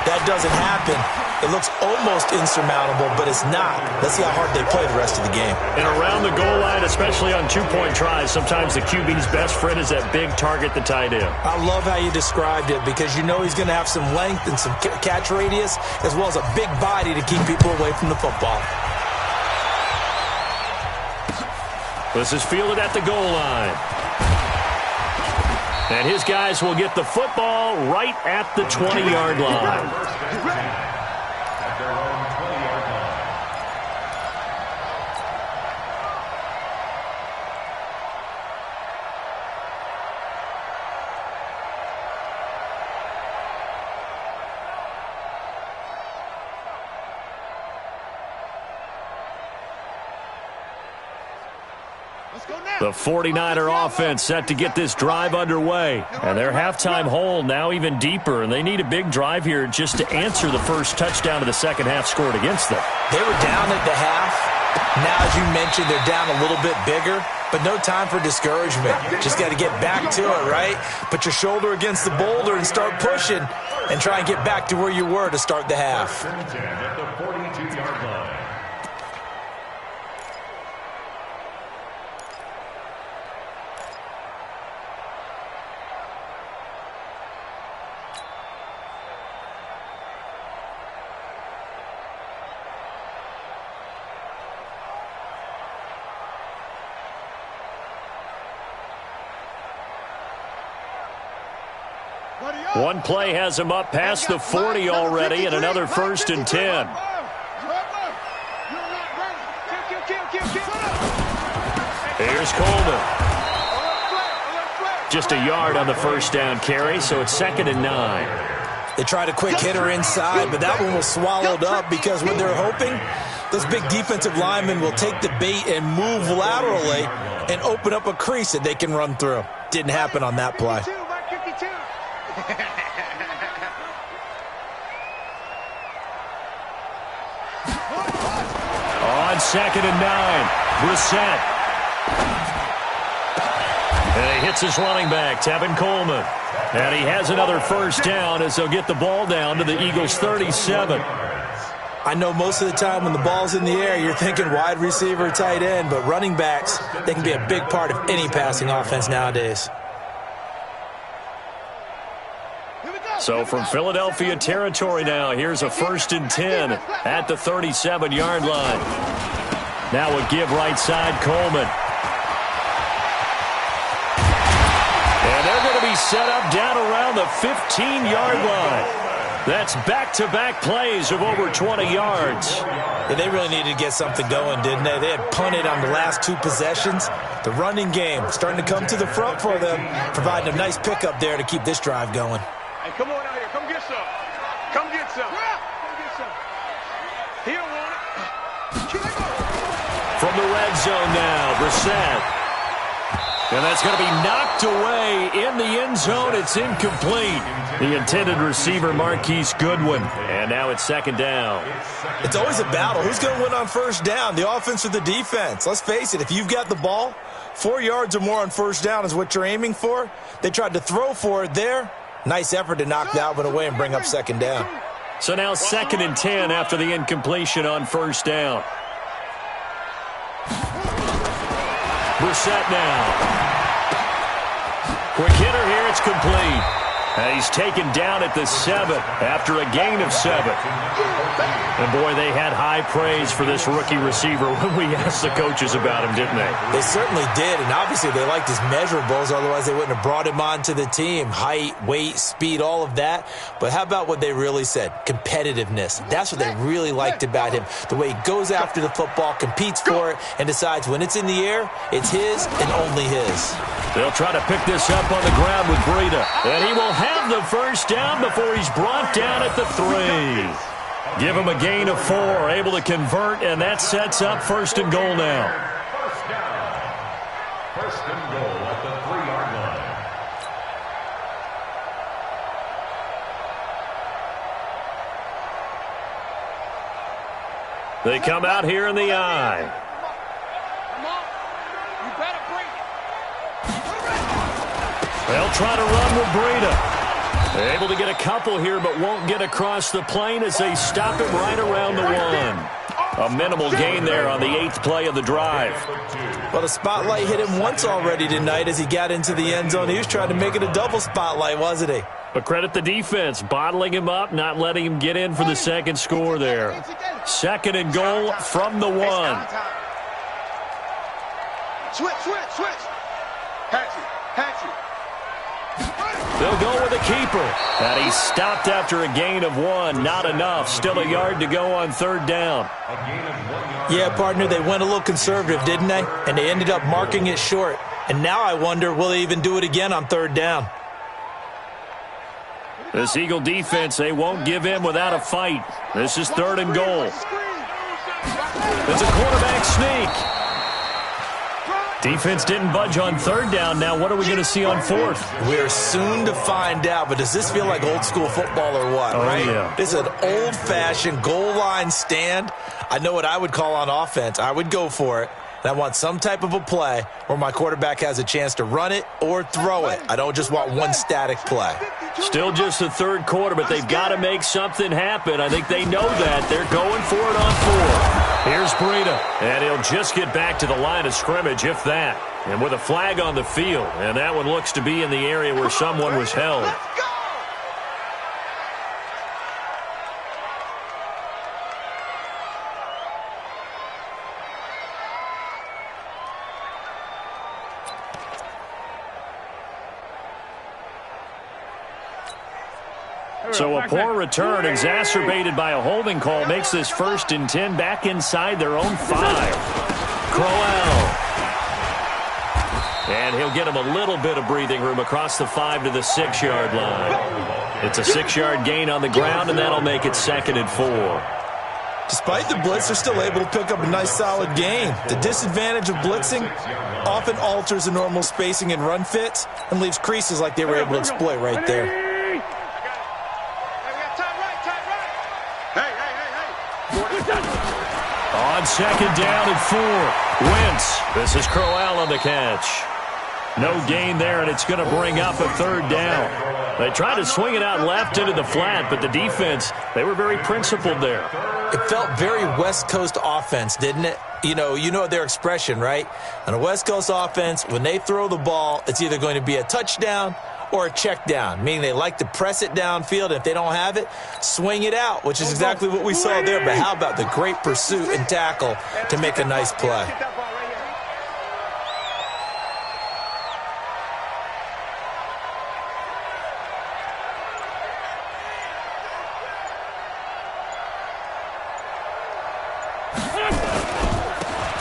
That doesn't happen. It looks almost insurmountable, but it's not. Let's see how hard they play the rest of the game. And around the goal line, especially on 2-point tries, sometimes the QB's best friend is that big target, the tight end. I love how you described it, because you know he's going to have some length and some catch radius, as well as a big body to keep people away from the football. This is fielded at the goal line. And his guys will get the football right at the 20-yard line. At their own 20-yard line. The 49er offense set to get this drive underway. And their halftime hole now even deeper, and they need a big drive here just to answer the first touchdown of the second half scored against them. They were down at the half. Now, as you mentioned, they're down a little bit bigger, but no time for discouragement. Just got to get back to it, right? Put your shoulder against the boulder and start pushing and try and get back to where you were to start the half. At the 42-yard line. One play has him up past the 40 already, and another 1st and 10. Here's Coleman. Just a yard on the first down carry, so it's 2nd and 9. They tried a quick hitter inside, but that one was swallowed up because what they're hoping, those big defensive linemen will take the bait and move laterally and open up a crease that they can run through. Didn't happen on that play. On 2nd and 9, Brissett. And he hits his running back, Tevin Coleman. And he has another first down as they'll get the ball down to the Eagles' 37. I know most of the time when the ball's in the air, you're thinking wide receiver, tight end, but running backs, they can be a big part of any passing offense nowadays. So from Philadelphia territory now, here's a 1st and 10 at the 37-yard line. Now a give right side, Coleman. And they're going to be set up down around the 15-yard line. That's back-to-back plays of over 20 yards. Yeah, they really needed to get something going, didn't they? They had punted on the last 2 possessions. The running game starting to come to the front for them, providing a nice pickup there to keep this drive going. Hey, come on out here. Come get some. Come get some. Come get some. He don't want it. From the red zone now, Brissett. And that's going to be knocked away in the end zone. It's incomplete. The intended receiver, Marquise Goodwin. And now it's 2nd down. It's always a battle. Who's going to win on first down, the offense or the defense? Let's face it, if you've got the ball, 4 yards or more on first down is what you're aiming for. They tried to throw for it there. Nice effort to knock that one away and bring up 2nd down. So now 2nd and 10 after the incompletion on first down. Brissett now. Quick hitter here, it's complete. And he's taken down at the 7 after a gain of 7. And boy, they had high praise for this rookie receiver when we asked the coaches about him, didn't they? They certainly did, and obviously they liked his measurables, otherwise they wouldn't have brought him onto the team. Height, weight, speed, all of that. But how about what they really said? Competitiveness. That's what they really liked about him. The way he goes after the football, competes for it, and decides when it's in the air, it's his and only his. They'll try to pick this up on the ground with Breida. And he will have the first down before he's brought down at the 3. Give him a gain of 4, able to convert, and that sets up 1st and goal now. First down. 1st and goal at the 3-yard line. They come out here in the eye. Come on. You better bring it. They'll try to run with Breida. They're able to get a couple here, but won't get across the plane as they stop him right around the 1. A minimal gain there on the 8th play of the drive. Well, the spotlight hit him once already tonight as he got into the end zone. He was trying to make it a double spotlight, wasn't he? But credit the defense, bottling him up, not letting him get in for the second score there. 2nd and goal from the 1. Switch. Hatchet. They'll go with a keeper. And he stopped after a gain of 1. Not enough. Still a yard to go on 3rd down. Yeah, partner, they went a little conservative, didn't they? And they ended up marking it short. And now I wonder, will they even do it again on 3rd down? This Eagle defense, they won't give in without a fight. This is 3rd and goal. It's a quarterback sneak. Defense didn't budge on third down. Now what are we going to see on fourth? We're soon to find out, but does this feel like old school football or what, right? Yeah. This is an old-fashioned goal line stand. I know what I would call on offense. I would go for it. And I want some type of a play where my quarterback has a chance to run it or throw it. I don't just want one static play. Still just the third quarter, but they've got to make something happen. I think they know that. They're going for it on fourth. Here's Breida, and he'll just get back to the line of scrimmage, if that. And with a flag on the field, and that one looks to be in the area where someone was held. So a poor return exacerbated by a holding call makes this 1st and 10 back inside their own 5. Crowell. And he'll get him a little bit of breathing room across the 5 to the 6-yard line. It's a 6-yard gain on the ground, and that'll make it 2nd and 4. Despite the blitz, they're still able to pick up a nice solid gain. The disadvantage of blitzing often alters the normal spacing and run fits and leaves creases like they were able to exploit right there. On 2nd down and 4, Wentz. This is Crowell on the catch. No gain there, and it's going to bring up a 3rd down. They tried to swing it out left into the flat, but the defense, they were very principled there. It felt very West Coast offense, didn't it? You know their expression, right? On a West Coast offense, when they throw the ball, it's either going to be a touchdown or a check down, meaning they like to press it downfield. If they don't have it, swing it out, which is exactly what we saw there. But how about the great pursuit and tackle to make a nice play?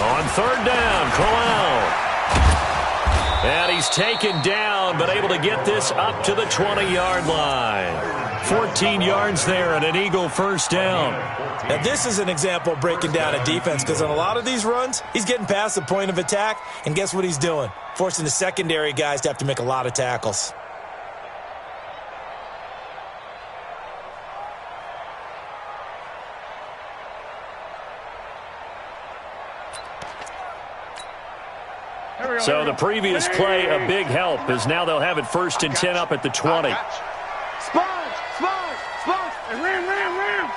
On 3rd down, Crowell. And he's taken down, but able to get this up to the 20-yard line. 14 yards there and an Eagle 1st down. Now, this is an example of breaking down a defense, because on a lot of these runs, he's getting past the point of attack, and guess what he's doing? Forcing the secondary guys to have to make a lot of tackles. So the previous play, a big help, as now they'll have it 1st and 10 up at the 20. Sponge, and ram.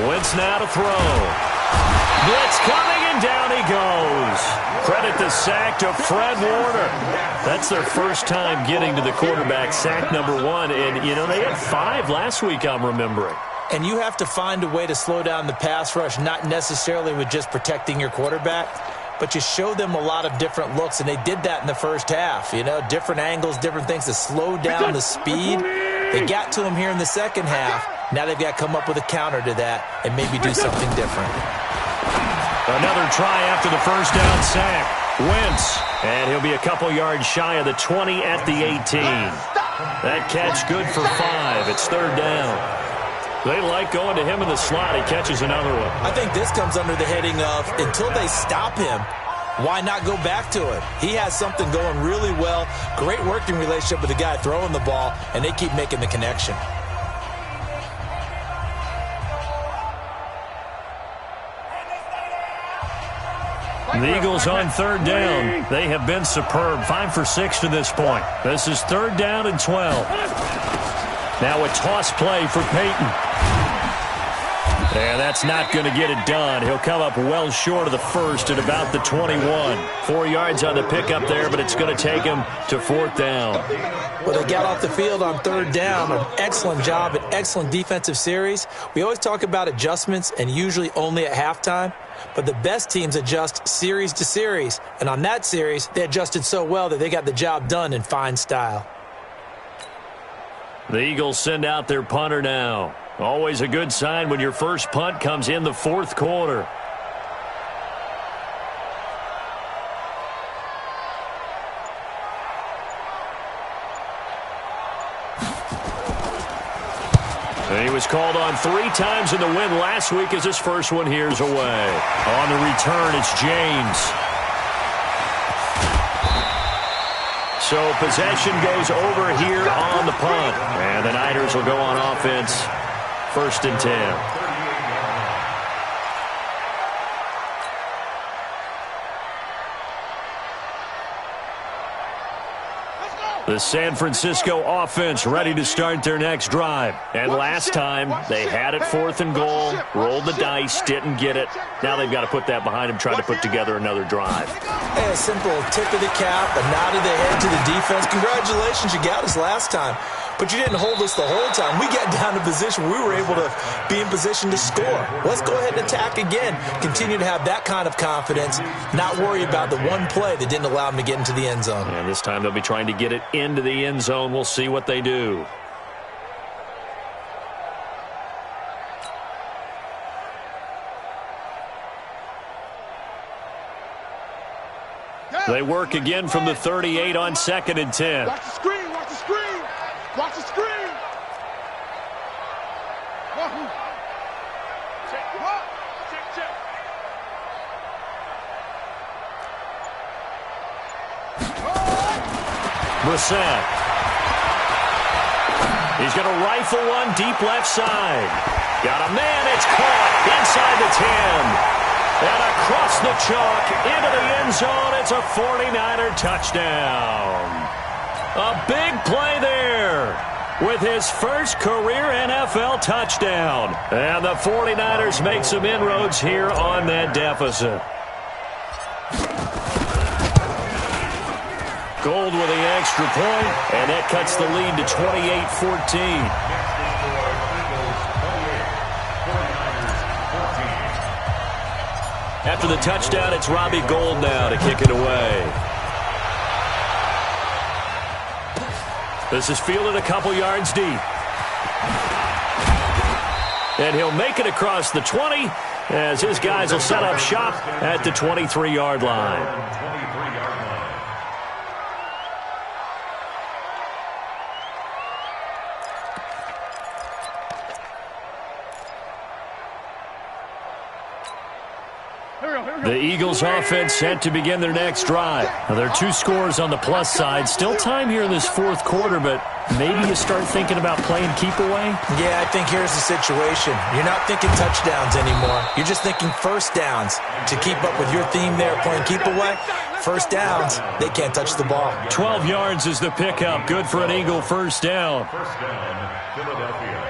Wentz now to throw. Blitz coming, and down he goes. Credit the sack to Fred Warner. That's their first time getting to the quarterback, sack number 1. And, they had 5 last week, I'm remembering. And you have to find a way to slow down the pass rush, not necessarily with just protecting your quarterback, but you show them a lot of different looks, and they did that in the first half. Different angles, different things to slow down the speed. They got to him here in the second half. Now they've got to come up with a counter to that and maybe do something different. Another try after the 1st down sack. Wentz, and he'll be a couple yards shy of the 20 at the 18. That catch good for 5. It's 3rd down. They like going to him in the slot. He catches another one. I think this comes under the heading of, until they stop him, why not go back to it? He has something going really well. Great working relationship with the guy throwing the ball, and they keep making the connection. The Eagles on 3rd down. They have been superb. 5 for 6 to this point. This is 3rd down and 12. Now a toss play for Peyton. And that's not going to get it done. He'll come up well short of the 1st at about the 21. 4 yards on the pickup there, but it's going to take him to 4th down. Well, they got off the field on 3rd down. An excellent job, an excellent defensive series. We always talk about adjustments, and usually only at halftime. But the best teams adjust series to series. And on that series, they adjusted so well that they got the job done in fine style. The Eagles send out their punter now. Always a good sign when your first punt comes in the 4th quarter. He was called on 3 times in the win last week as his first one here's away. On the return, it's James. So possession goes over here on the punt. And the Niners will go on offense, 1st and 10. The San Francisco offense ready to start their next drive. And last time, they had it 4th and goal, rolled the dice, didn't get it. Now they've got to put that behind them, try to put together another drive. Hey, a simple tip of the cap, a nod of the head to the defense. Congratulations, you got us last time. But you didn't hold us the whole time. We got down to position where we were able to be in position to score. Let's go ahead and attack again. Continue to have that kind of confidence, not worry about the one play that didn't allow them to get into the end zone. And this time they'll be trying to get it into the end zone. We'll see what they do. They work again from the 38 on 2nd and 10. Watch the screen, watch the screen. Watch the screen. Check. Brissett. He's going to rifle one deep left side. Got a man. It's caught inside the 10. And across the chalk into the end zone. It's a 49er touchdown. A big play there with his first career NFL touchdown. And the 49ers make some inroads here on that deficit. Gold with the extra point, and that cuts the lead to 28-14. After the touchdown, it's Robbie Gould now to kick it away. This is fielded a couple yards deep. And he'll make it across the 20 as his guys will set up shop at the 23-yard line. The Eagles offense set to begin their next drive. Now, there are 2 scores on the plus side. Still time here in this 4th quarter, but maybe you start thinking about playing keep away? Yeah, I think here's the situation. You're not thinking touchdowns anymore. You're just thinking first downs. To keep up with your theme there, playing keep away, first downs, they can't touch the ball. 12 yards is the pickup. Good for an Eagle first down. First down, Philadelphia.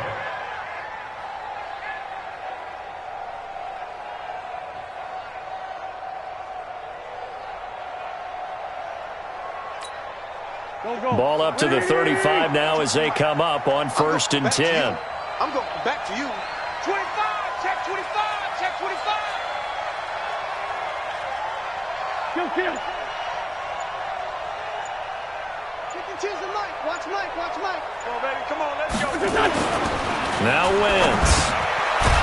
Ball up to the 35 now as they come up on 1st and 10. I'm going back to you. 25, check 25, check 25. Kill. Chicken cheese and Mike. Watch Mike. Come on, baby, come on, let's go. Now Wentz.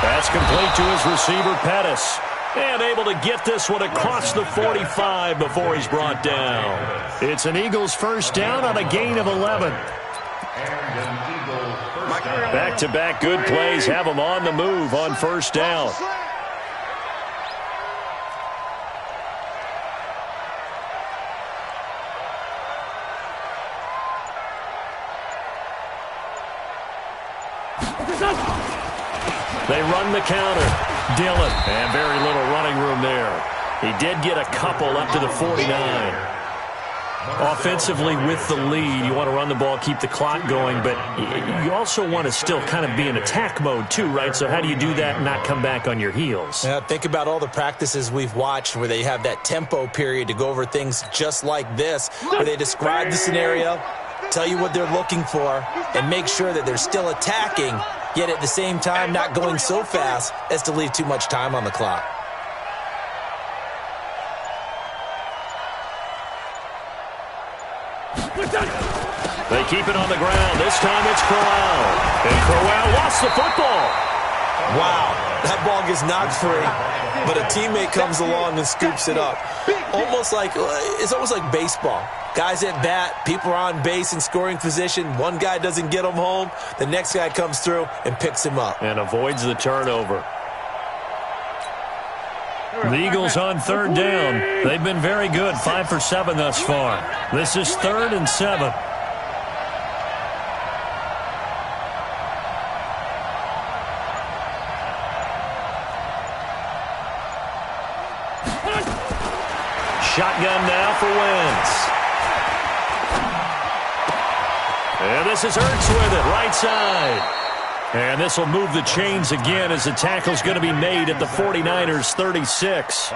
That's complete to his receiver, Pettis. And able to get this one across the 45 before he's brought down. It's an Eagles first down on a gain of 11. Back-to-back good plays have them on the move on first down. They run the counter. Dillon, and very little running room there. He did get a couple up to the 49. Offensively with the lead, you want to run the ball, keep the clock going, but you also want to still kind of be in attack mode too, right? So how do you do that and not come back on your heels? Yeah, think about all the practices we've watched where they have that tempo period to go over things just like this, where they describe the scenario, tell you what they're looking for, and make sure that they're still attacking, yet at the same time not going so fast as to leave too much time on the clock. They keep it on the ground. This time it's Crowell. And Crowell lost the football. Wow, that ball gets knocked free, but a teammate comes along and scoops it up. It's almost like baseball. Guys at bat, people are on base in scoring position. One guy doesn't get him home. The next guy comes through and picks him up. And avoids the turnover. The Eagles on third down. They've been very good, 5 for 7 thus far. This is 3rd and 7. Shotgun now for Wentz. And this is Ertz with it, right side. And this will move the chains again as the tackle's going to be made at the 49ers' 36.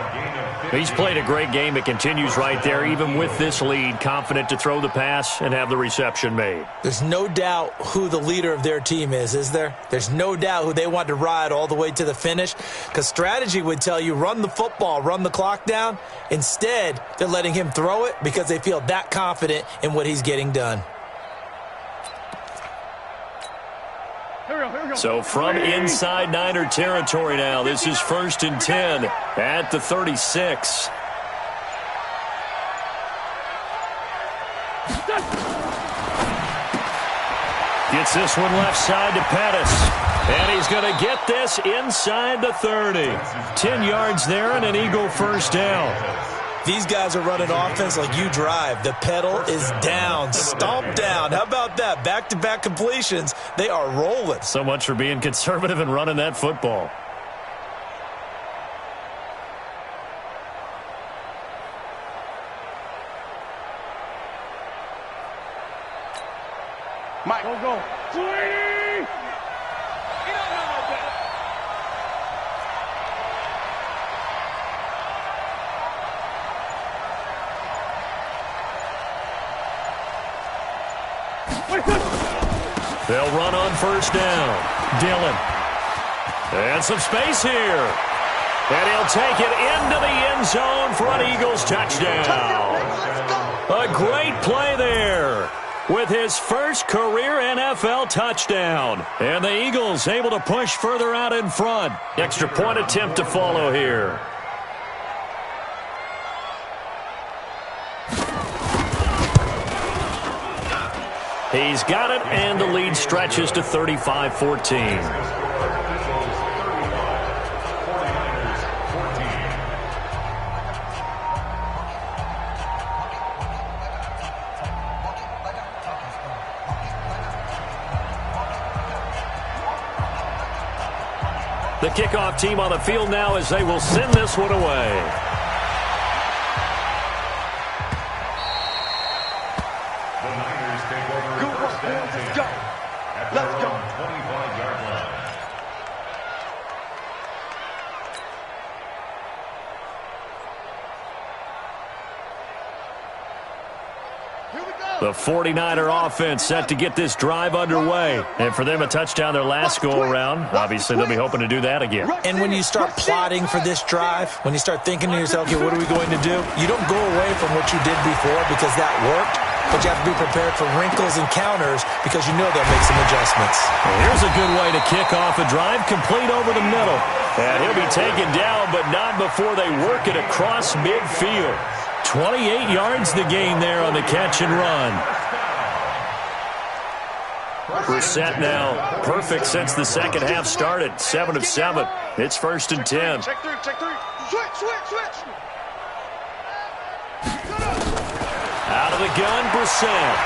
He's played a great game. It continues right there, even with this lead, confident to throw the pass and have the reception made. There's no doubt who the leader of their team is there? There's no doubt who they want to ride all the way to the finish, because strategy would tell you run the football, run the clock down. Instead, they're letting him throw it because they feel that confident in what he's getting done. So from inside Niner territory now, this is 1st and 10 at the 36. Gets this one left side to Pettis. And he's going to get this inside the 30. 10 yards there and an Eagle first down. These guys are running offense like you drive. The pedal is down, stomp down. How about that? Back-to-back completions. They are rolling. So much for being conservative and running that football. Mike, go. Sweetie! You don't know no better. They'll run on first down. Dillon. And some space here. And he'll take it into the end zone for an Eagles touchdown. A great play there with his first career NFL touchdown. And the Eagles able to push further out in front. Extra point attempt to follow here. He's got it, and the lead stretches to 35-14. The kickoff team on the field now as they will send this one away. Let's go. 25-yard line. The 49er offense set to get this drive underway. And for them, a touchdown their last go-around. Obviously, they'll be hoping to do that again. And when you start plotting for this drive, when you start thinking to yourself, okay, what are we going to do? You don't go away from what you did before because that worked. But you have to be prepared for wrinkles and counters because you know they'll make some adjustments. Well, here's a good way to kick off a drive, complete over the middle. And he'll be taken down, but not before they work it across midfield. 28 yards the gain there on the catch and run. We're set now. Perfect since the second half started. 7 of 7. It's 1st and 10. Check three. Switch. Out of the gun, Brissett.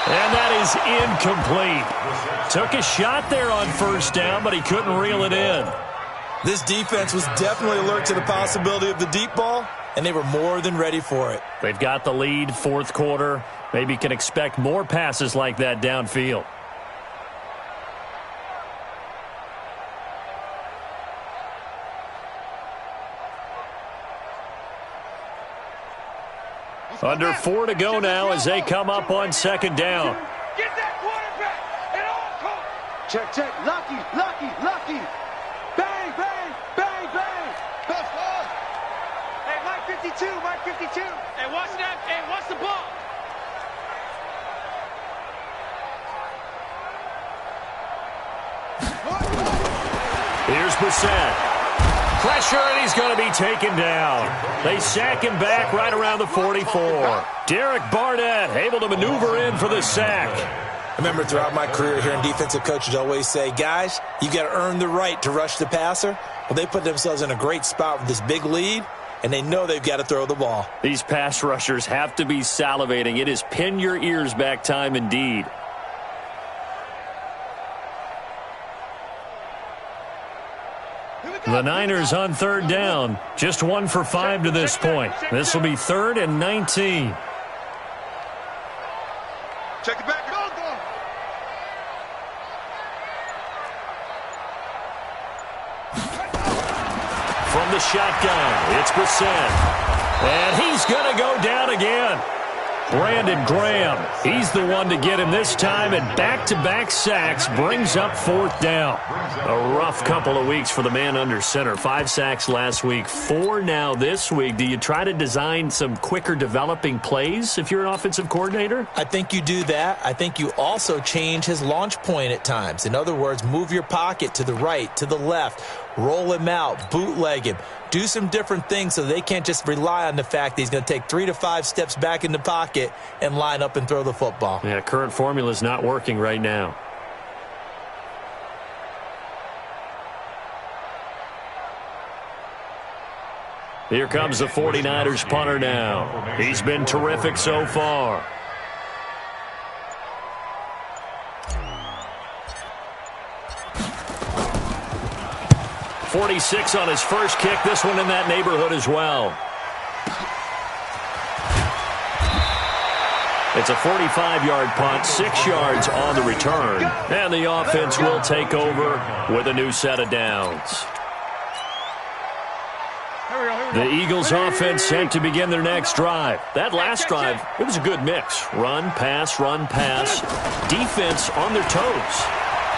And that is incomplete. Took a shot there on first down, but he couldn't reel it in. This defense was definitely alert to the possibility of the deep ball, and they were more than ready for it. They've got the lead, fourth quarter. Maybe can expect more passes like that downfield. Under 4 to go now as they come up on second down. Get that quarterback at all costs. Check. Lucky. Bang. Best one. Hey, Mike 52. Hey, watch that. Hey, watch the ball. Here's Brissett. Pressure, and he's going to be taken down. They sack him back right around the 44. Derek Barnett able to maneuver in for the sack. I remember throughout my career hearing defensive coaches always say, guys, you got to earn the right to rush the passer. Well, they put themselves in a great spot with this big lead, and they know they've got to throw the ball. These pass rushers have to be salivating. It is pin your ears back time indeed. The Niners on third down. Just 1 for 5 to this point. This will be 3rd and 19. Check it back. Go. From the shotgun, it's Brissett. And he's going to go down again. Brandon Graham, he's the one to get him this time, and back-to-back sacks brings up 4th down. A rough couple of weeks for the man under center. 5 sacks last week, 4 now this week. Do you try to design some quicker developing plays if you're an offensive coordinator? I think you do that. I think you also change his launch point at times. In other words, move your pocket to the right, to the left, roll him out, bootleg him. Do some different things so they can't just rely on the fact that he's going to take 3 to 5 steps back in the pocket and line up and throw the football. Yeah, current formula is not working right now. Here comes the 49ers punter now. He's been terrific so far. .46 on his first kick. This one in that neighborhood as well. It's a 45-yard punt, 6 yards on the return. And the offense will take over with a new set of downs. The Eagles offense set to begin their next drive. That last drive, it was a good mix. Run, pass, defense on their toes.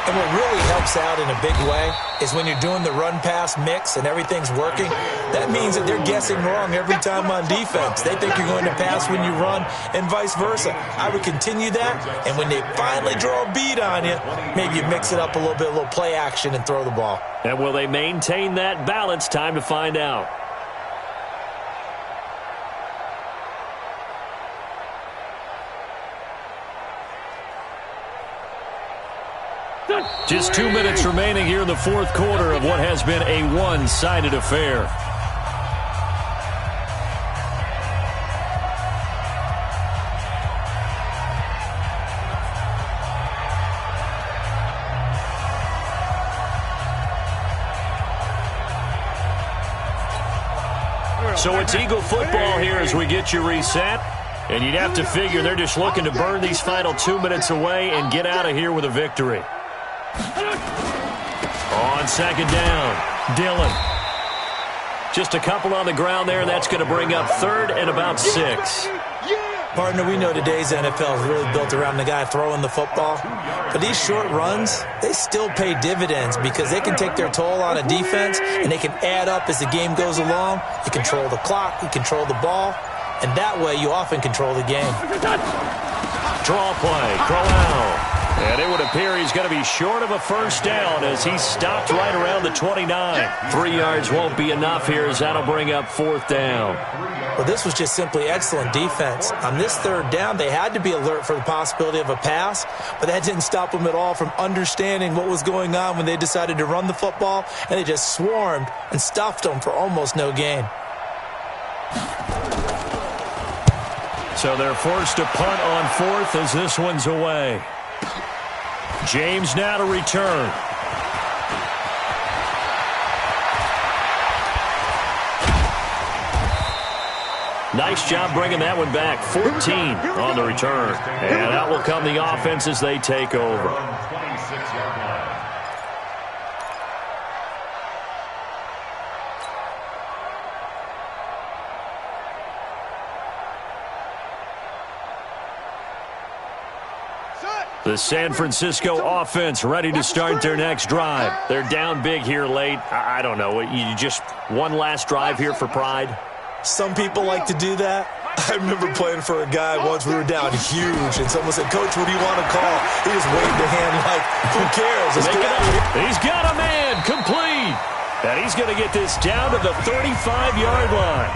And what really helps out in a big way is when you're doing the run-pass mix and everything's working, that means that they're guessing wrong every time on defense. They think you're going to pass when you run and vice versa. I would continue that, and when they finally draw a bead on you, maybe you mix it up a little bit, a little play action, and throw the ball. And will they maintain that balance? Time to find out. Just 2 minutes remaining here in the 4th quarter of what has been a one-sided affair. So it's Eagle football here as we get you reset. And you'd have to figure they're just looking to burn these final 2 minutes away and get out of here with a victory. On 2nd down, Dillon. Just a couple on the ground there, and that's going to bring up 3rd and about 6. Partner, we know today's NFL is really built around the guy throwing the football. But these short runs, they still pay dividends because they can take their toll on a defense, and they can add up as the game goes along. You control the clock, you control the ball, and that way you often control the game. Draw play, Crowell. And it would appear he's going to be short of a first down as he's stopped right around the 29. 3 yards won't be enough here as that'll bring up 4th down. Well, this was just simply excellent defense. On this 3rd down, they had to be alert for the possibility of a pass, but that didn't stop them at all from understanding what was going on when they decided to run the football, and they just swarmed and stuffed them for almost no gain. So they're forced to punt on 4th as this one's away. James now to return. Nice job bringing that one back. 14 on the return. And out will come the offense as they take over. The San Francisco offense ready to start their next drive. They're down big here late. I don't know. You just one last drive here for pride? Some people like to do that. I remember playing for a guy once. We were down huge, and someone said, "Coach, what do you want to call?" He just waved a hand like, "Who cares? Let's get out of here." He's got a man complete. And he's going to get this down to the 35-yard line.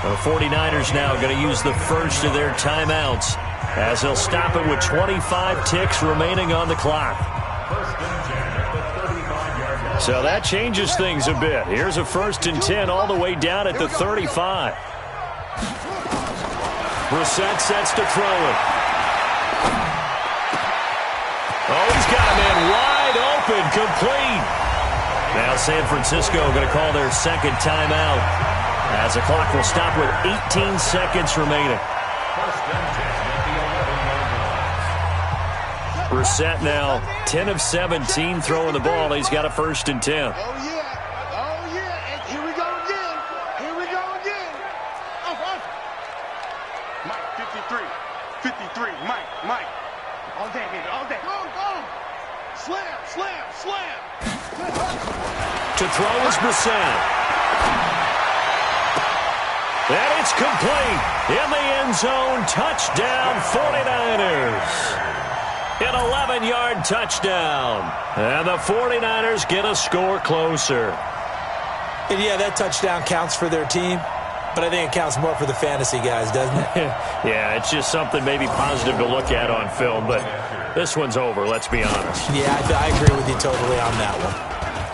The 49ers now going to use the first of their timeouts as they'll stop it with 25 ticks remaining on the clock. So that changes things a bit. Here's a 1st and 10 all the way down at the 35. Brissett sets to throw it. Oh, he's got a man wide open, complete. Now San Francisco going to call their second timeout as the clock will stop with 18 seconds remaining. Brissett now 10 of 17 throwing the ball. He's got a 1st and 10. Oh, yeah. Oh, yeah. And here we go again. Here we go again. Mike, 53. 53. Mike. All day, baby. All day. Go. Slam. To throw is Brissett. And it's complete. In the end zone. Touchdown, 49ers. An 11-yard touchdown. And the 49ers get a score closer. And yeah, that touchdown counts for their team, but I think it counts more for the fantasy guys, doesn't it? Yeah, it's just something maybe positive to look at on film, but this one's over, let's be honest. Yeah, I agree with you totally on that one.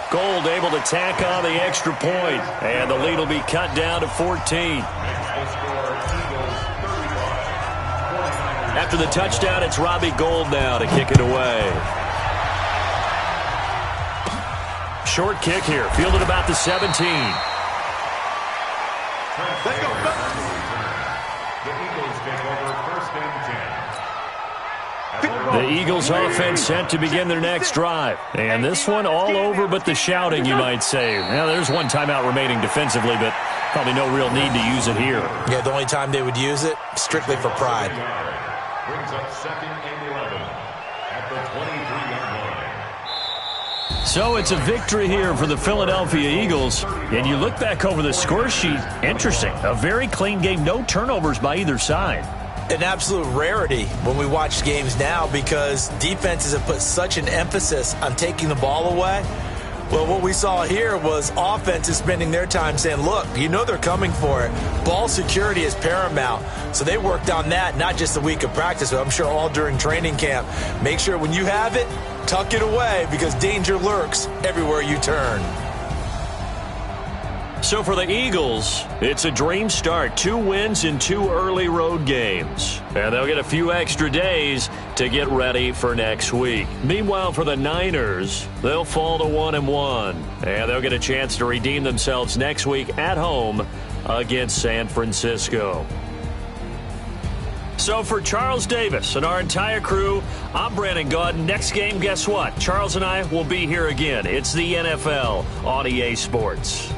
Gold able to tack on the extra point, and the lead will be cut down to 14. After the touchdown, it's Robbie Gould now to kick it away. Short kick here, fielded about the 17. The Eagles offense set to begin their next drive. And this one all over but the shouting, you might say. Now, there's one timeout remaining defensively, but probably no real need to use it here. Yeah, the only time they would use it, strictly for pride. Brings up 2nd and 11 at the 23-yard line. So it's a victory here for the Philadelphia Eagles. And you look back over the score sheet, interesting. A very clean game, no turnovers by either side. An absolute rarity when we watch games now because defenses have put such an emphasis on taking the ball away. Well, what we saw here was offenses spending their time saying, look, you know they're coming for it. Ball security is paramount. So they worked on that, not just a week of practice, but I'm sure all during training camp. Make sure when you have it, tuck it away because danger lurks everywhere you turn. So for the Eagles, it's a dream start. 2 wins in 2 early road games. And they'll get a few extra days to get ready for next week. Meanwhile, for the Niners, they'll fall to 1-1. And they'll get a chance to redeem themselves next week at home against San Francisco. So for Charles Davis and our entire crew, I'm Brandon Gaudin. Next game, guess what? Charles and I will be here again. It's the NFL on EA Sports.